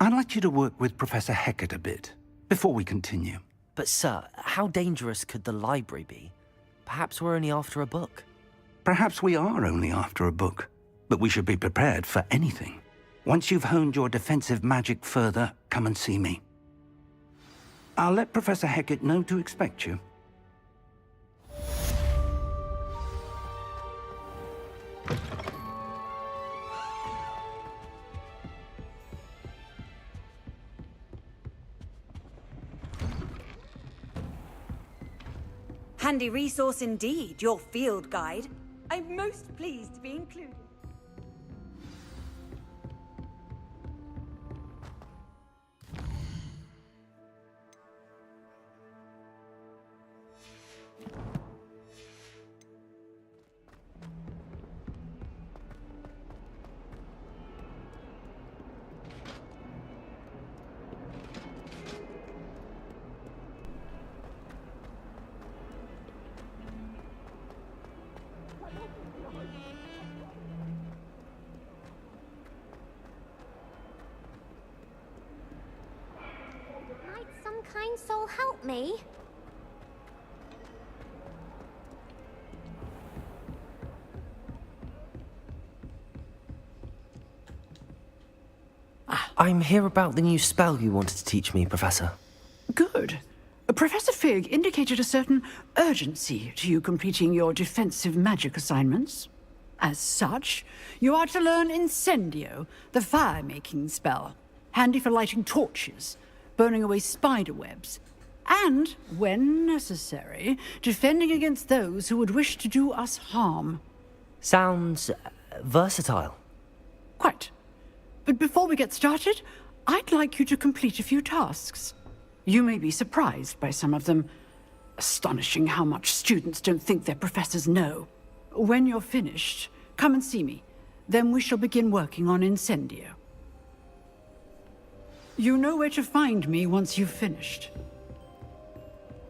I'd like you to work with Professor Hecat a bit, before we continue. But sir, how dangerous could the library be? Perhaps we're only after a book. Perhaps we are only after a book, but we should be prepared for anything. Once you've honed your defensive magic further, come and see me. I'll let Professor Hecat know to expect you. Handy resource indeed, your field guide. I'm most pleased to be included. kind soul help me? I'm here about the new spell you wanted to teach me, Professor. Good. Professor Fig indicated a certain urgency to you completing your defensive magic assignments. As such, you are to learn Incendio, the fire-making spell, handy for lighting torches, burning away spider webs, and, when necessary, defending against those who would wish to do us harm. Sounds versatile. Quite. But before we get started, I'd like you to complete a few tasks. You may be surprised by some of them. Astonishing how much students don't think their professors know. When you're finished, come and see me. Then we shall begin working on Incendio. You know where to find me once you've finished.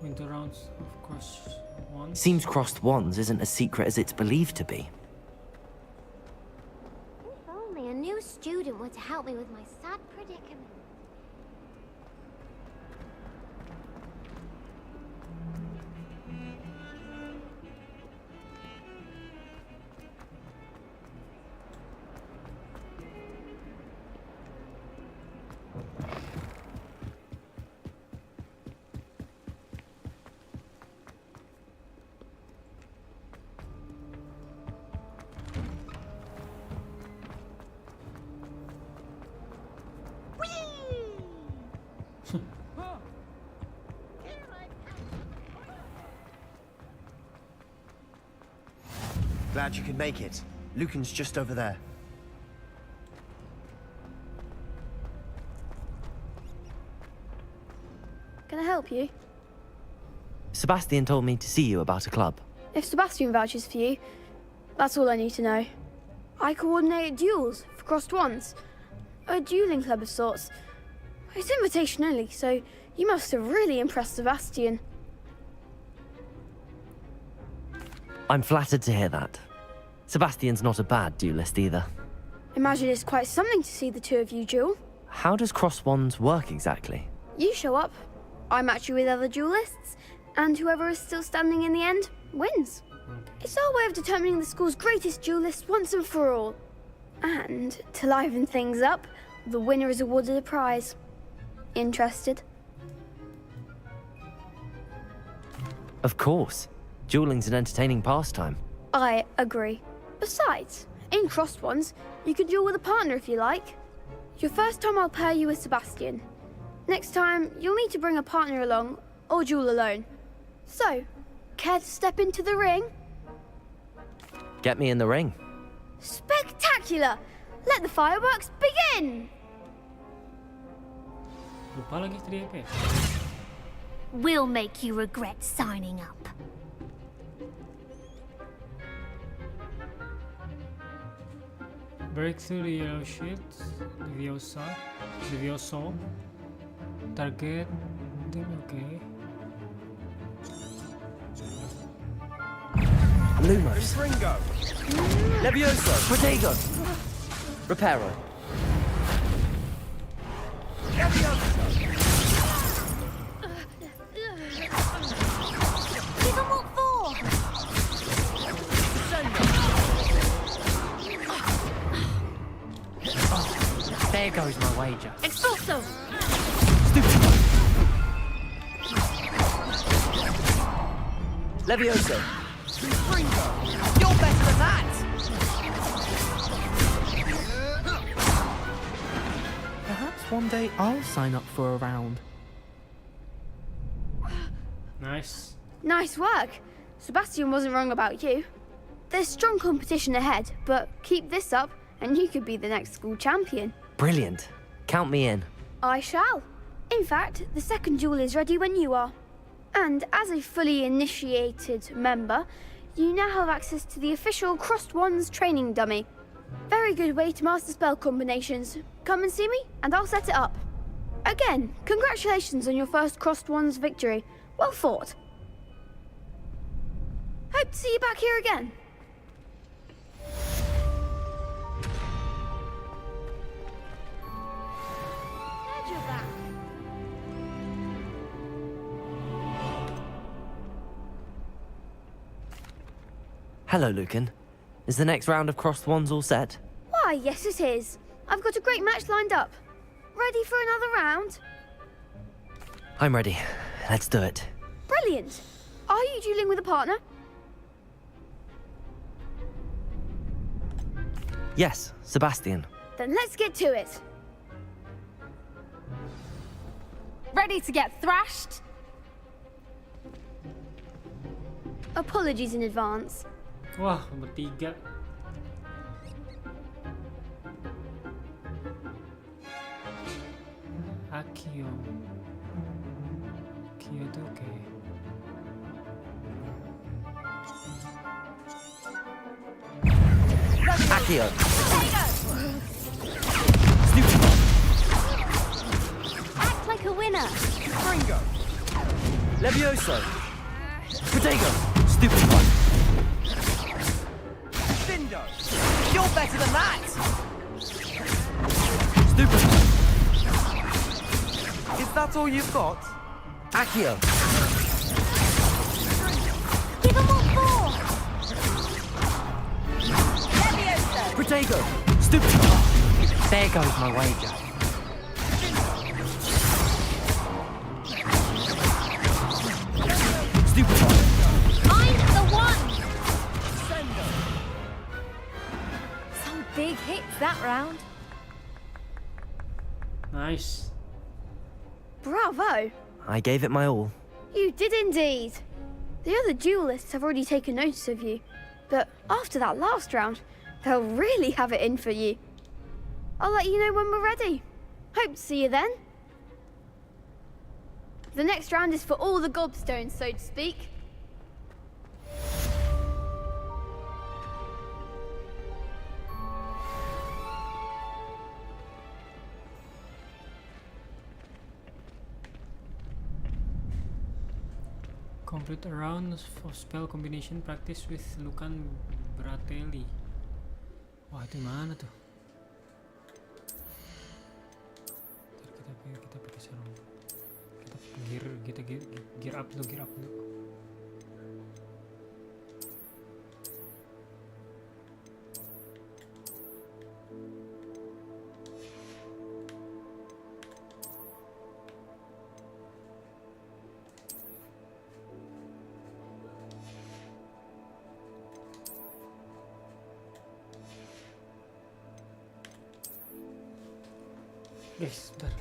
Winter rounds of crossed wands. Seems crossed wands isn't as secret as it's believed to be. If only a new student were to help me with my sad predicament. Glad you could make it. Lucan's just over there. Can I help you? Sebastian told me to see you about a club. If Sebastian vouches for you, that's all I need to know. I coordinate duels for crossed wands. A dueling club of sorts. It's invitation only, so you must have really impressed Sebastian. I'm flattered to hear that. Sebastian's not a bad duelist either. Imagine it's quite something to see the two of you duel. How does cross wands work exactly? You show up, I match you with other duelists, and whoever is still standing in the end wins. It's our way of determining the school's greatest duelist once and for all. And to liven things up, the winner is awarded a prize. Interested? Of course. Dueling's an entertaining pastime. I agree. Besides, in crossed ones, you can duel with a partner if you like. Your first time I'll pair you with Sebastian. Next time, you'll need to bring a partner along, or duel alone. So, care to step into the ring? Get me in the ring. Spectacular! Let the fireworks begin! Lupa lagi tadi apa ya? We'll make you regret signing up. Break through the yellow sheet, Leviosa, target, okay. Lumos. Levioso. Protego. Reparo. Give 'em what for! There goes my wager. Expulso! Levioso. You're better than that! Perhaps one day I'll sign up for a round. Nice. Nice work. Sebastian wasn't wrong about you. There's strong competition ahead, but keep this up and you could be the next school champion. Brilliant. Count me in. I shall. In fact, the second duel is ready when you are. And as a fully initiated member, you now have access to the official Crossed Wands training dummy. Very good way to master spell combinations. Come and see me, and I'll set it up. Again, congratulations on your first Crossed Wands victory. Well fought. Hope to see you back here again. Glad you're back. Hello, Lucan. Is the next round of crossed wands all set? Why, yes it is. I've got a great match lined up. Ready for another round? I'm ready. Let's do it. Brilliant. Are you dueling with a partner? Yes, Sebastian. Then let's get to it. Ready to get thrashed? Apologies in advance. Wah, bertiga. Akio. Akio tuh kayak Akio. Act like a winner. Ringo. Levioso. Protego. Stupid one. Bindo. You're better than that. Stupid. Is that all you've got? Akio. Give him what for. Protego. Stupid. There goes my wager. Stupid. I'm the one. Some big hits that round. nice. Bravo. I gave it my all. You did indeed. The other duelists have already taken notice of you, but after that last round, they'll really have it in for you. I'll let you know when we're ready. Hope to see you then. The next round is for all the gobstones, so to speak. Complete a round of spell combination practice with Lucan Bratelli. Wah, itu mana tuh? Ntar kita pakai sarung. Kita gear up dulu. Guys, bentar.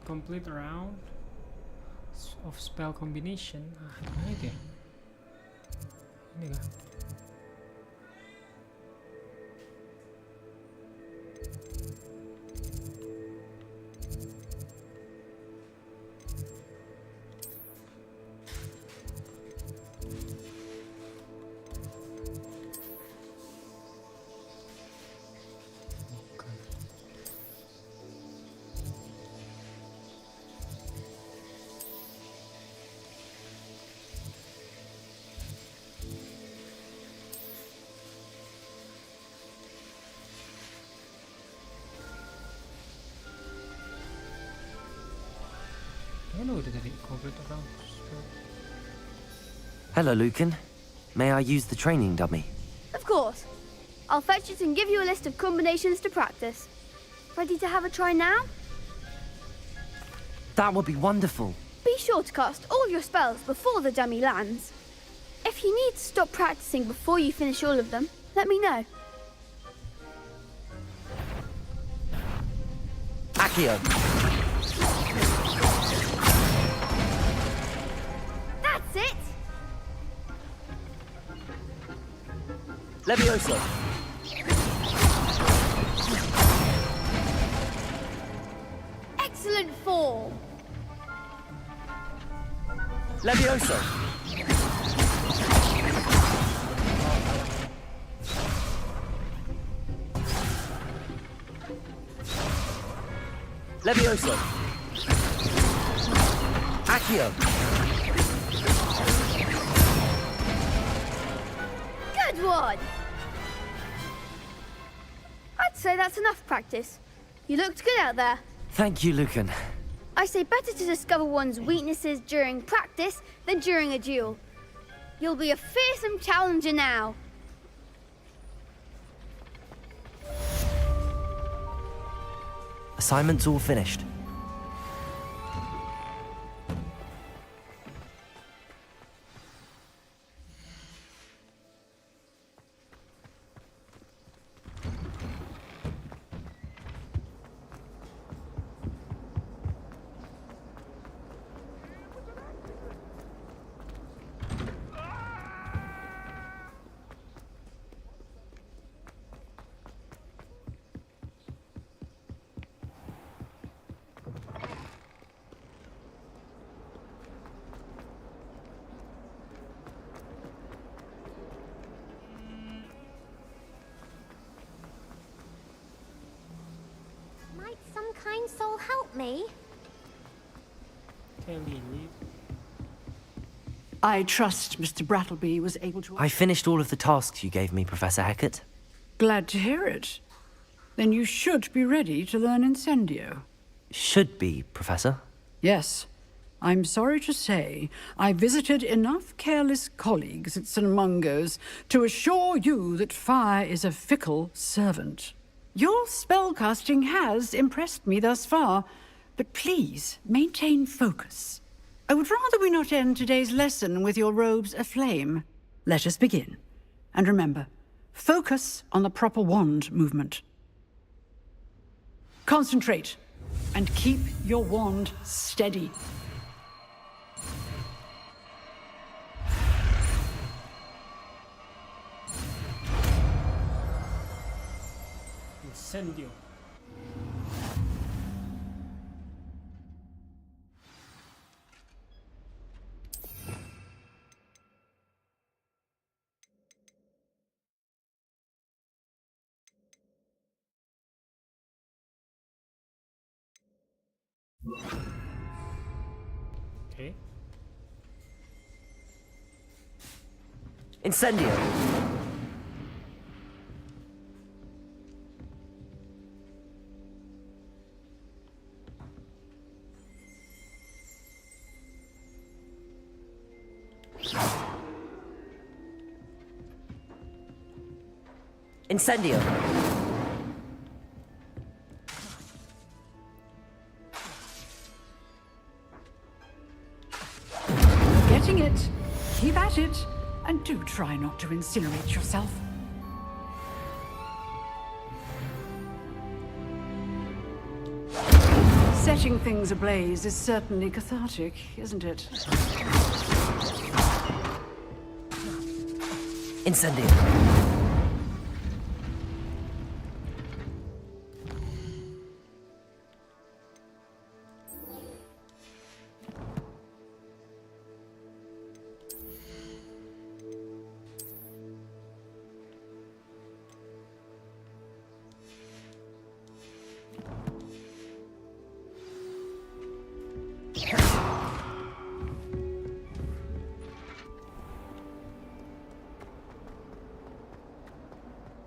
Complete round of spell combination. Gimana itu ya? Ini kah? Hello, Lucan. May I use the training dummy? Of course. I'll fetch it and give you a list of combinations to practice. Ready to have a try now? That would be wonderful. Be sure to cast all your spells before the dummy lands. If you need to stop practicing before you finish all of them, let me know. Accio. That's it! Levioso. Excellent form. Levioso. Levioso. Accio. Good one! I'd say that's enough practice. You looked good out there. Thank you, Lucan. I say better to discover one's weaknesses during practice than during a duel. You'll be a fearsome challenger now. Assignment's all finished. Might some kind soul help me? I trust Mr. Brattleby was able to... I finished all of the tasks you gave me, Professor Hackett. Glad to hear it. Then you should be ready to learn Incendio. Should be, Professor. Yes. I'm sorry to say, I visited enough careless colleagues at St. Mungo's to assure you that fire is a fickle servant. Your spellcasting has impressed me thus far, but please maintain focus. I would rather we not end today's lesson with your robes aflame. Let us begin. And remember, focus on the proper wand movement. Concentrate, and keep your wand steady. Incendio. Okay. Incendio. Incendio. Getting it. Keep at it. And do try not to incinerate yourself. Setting things ablaze is certainly cathartic, isn't it? Incendio.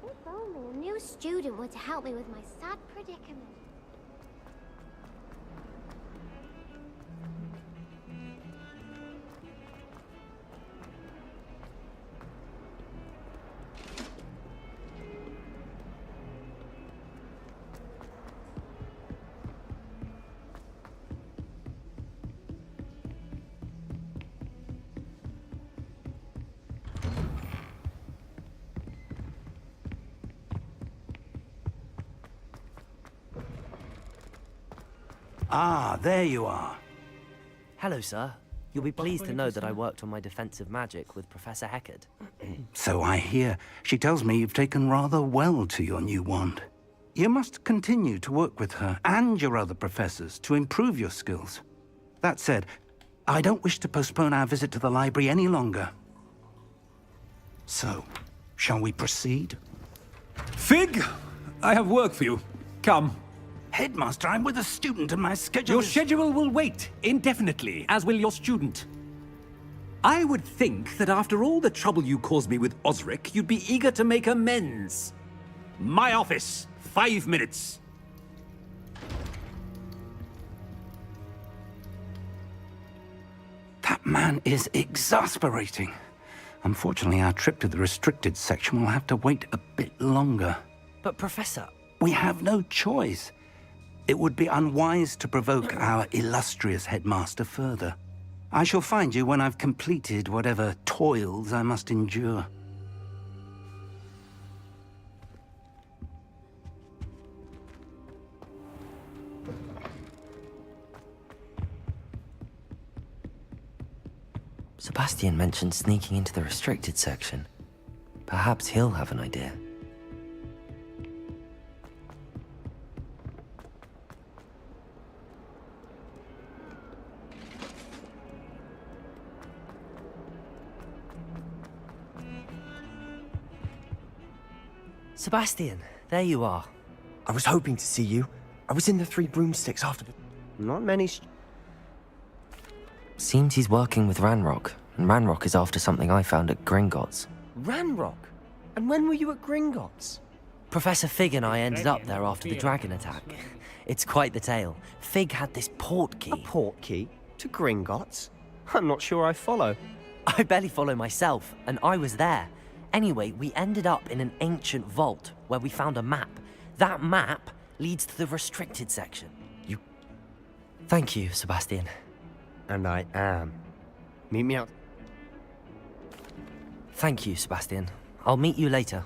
If only a new student were to help me with my sad predicament. Ah, there you are. Hello, sir. You'll be pleased to know that I worked on my defensive magic with Professor Heckard. So I hear. She tells me you've taken rather well to your new wand. You must continue to work with her and your other professors to improve your skills. That said, I don't wish to postpone our visit to the library any longer. So, shall we proceed? Fig, I have work for you. Come. Headmaster, I'm with a student and my schedule Your schedule will wait indefinitely, as will your student. I would think that after all the trouble you caused me with Osric, you'd be eager to make amends. My office, 5 minutes. That man is exasperating. Unfortunately, our trip to the restricted section will have to wait a bit longer. But, Professor... We have no choice. It would be unwise to provoke our illustrious headmaster further. I shall find you when I've completed whatever toils I must endure. Sebastian mentioned sneaking into the restricted section. Perhaps he'll have an idea. Sebastian, there you are. I was hoping to see you. I was in the Three Broomsticks after the... Not many... Seems he's working with Ranrock, and Ranrock is after something I found at Gringotts. Ranrock? And when were you at Gringotts? Professor Fig and I ended up there after the dragon attack. It's quite the tale. Fig had this port key. A port key? To Gringotts? I'm not sure I follow. I barely follow myself, and I was there. Anyway, we ended up in an ancient vault where we found a map. That map leads to the restricted section. You... Thank you, Sebastian. And I am. Meet me out. Thank you, Sebastian. I'll meet you later.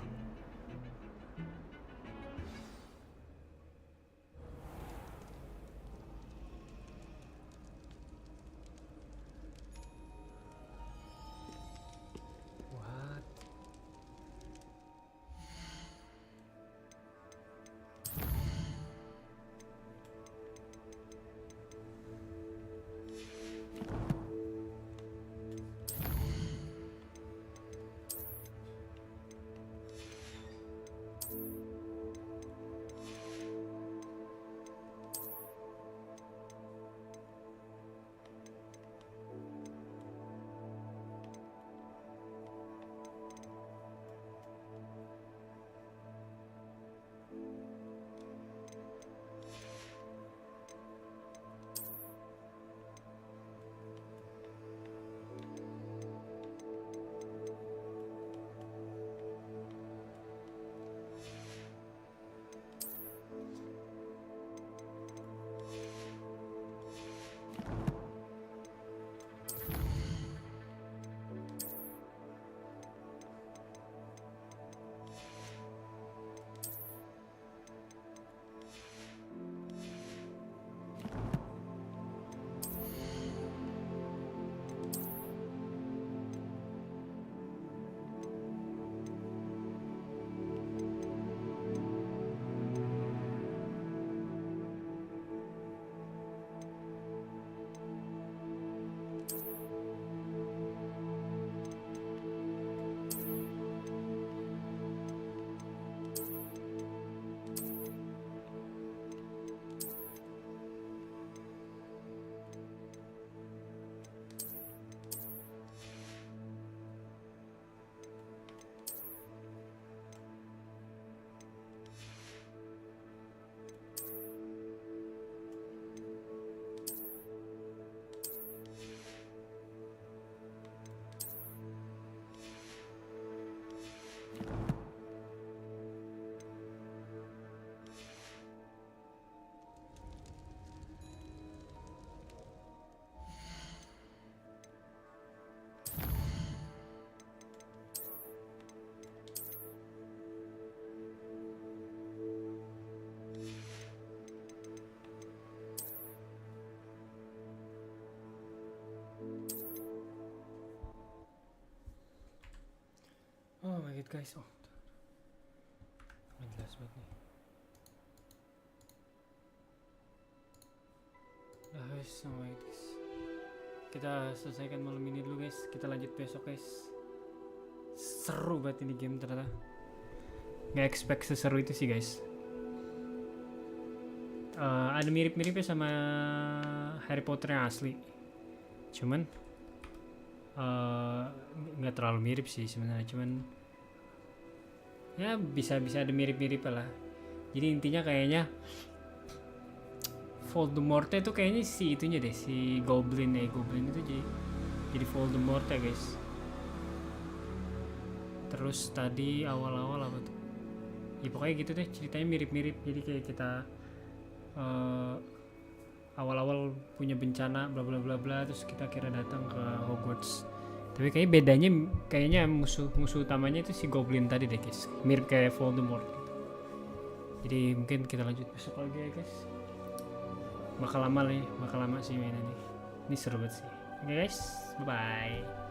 kaget guys. Oh, nggak jelas banget nih. Nah guys, guys, kita selesaikan malam ini dulu guys. Kita lanjut besok guys. Seru banget ini game ternyata. Nggak expect seseru itu sih guys. Ada mirip-miripnya sama Harry Potter yang asli. Cuman nggak terlalu mirip sih sebenarnya. Cuman ya bisa ada mirip-mirip lah. Jadi intinya kayaknya Voldemort itu kayaknya si itunya deh, si Goblin itu jadi Voldemort ya guys. Terus tadi awal-awal apa tuh? Ya pokoknya gitu deh, ceritanya mirip-mirip. Jadi kayak kita awal-awal punya bencana bla bla bla bla, terus kita kira datang ke Hogwarts. Tapi kayaknya bedanya kayaknya musuh utamanya itu si Goblin tadi deh guys. Mirip kayak Voldemort gitu. Jadi mungkin kita lanjut besok lagi ya guys. Bakal lama sih mainannya. Ini seru banget sih. Oke guys, bye bye.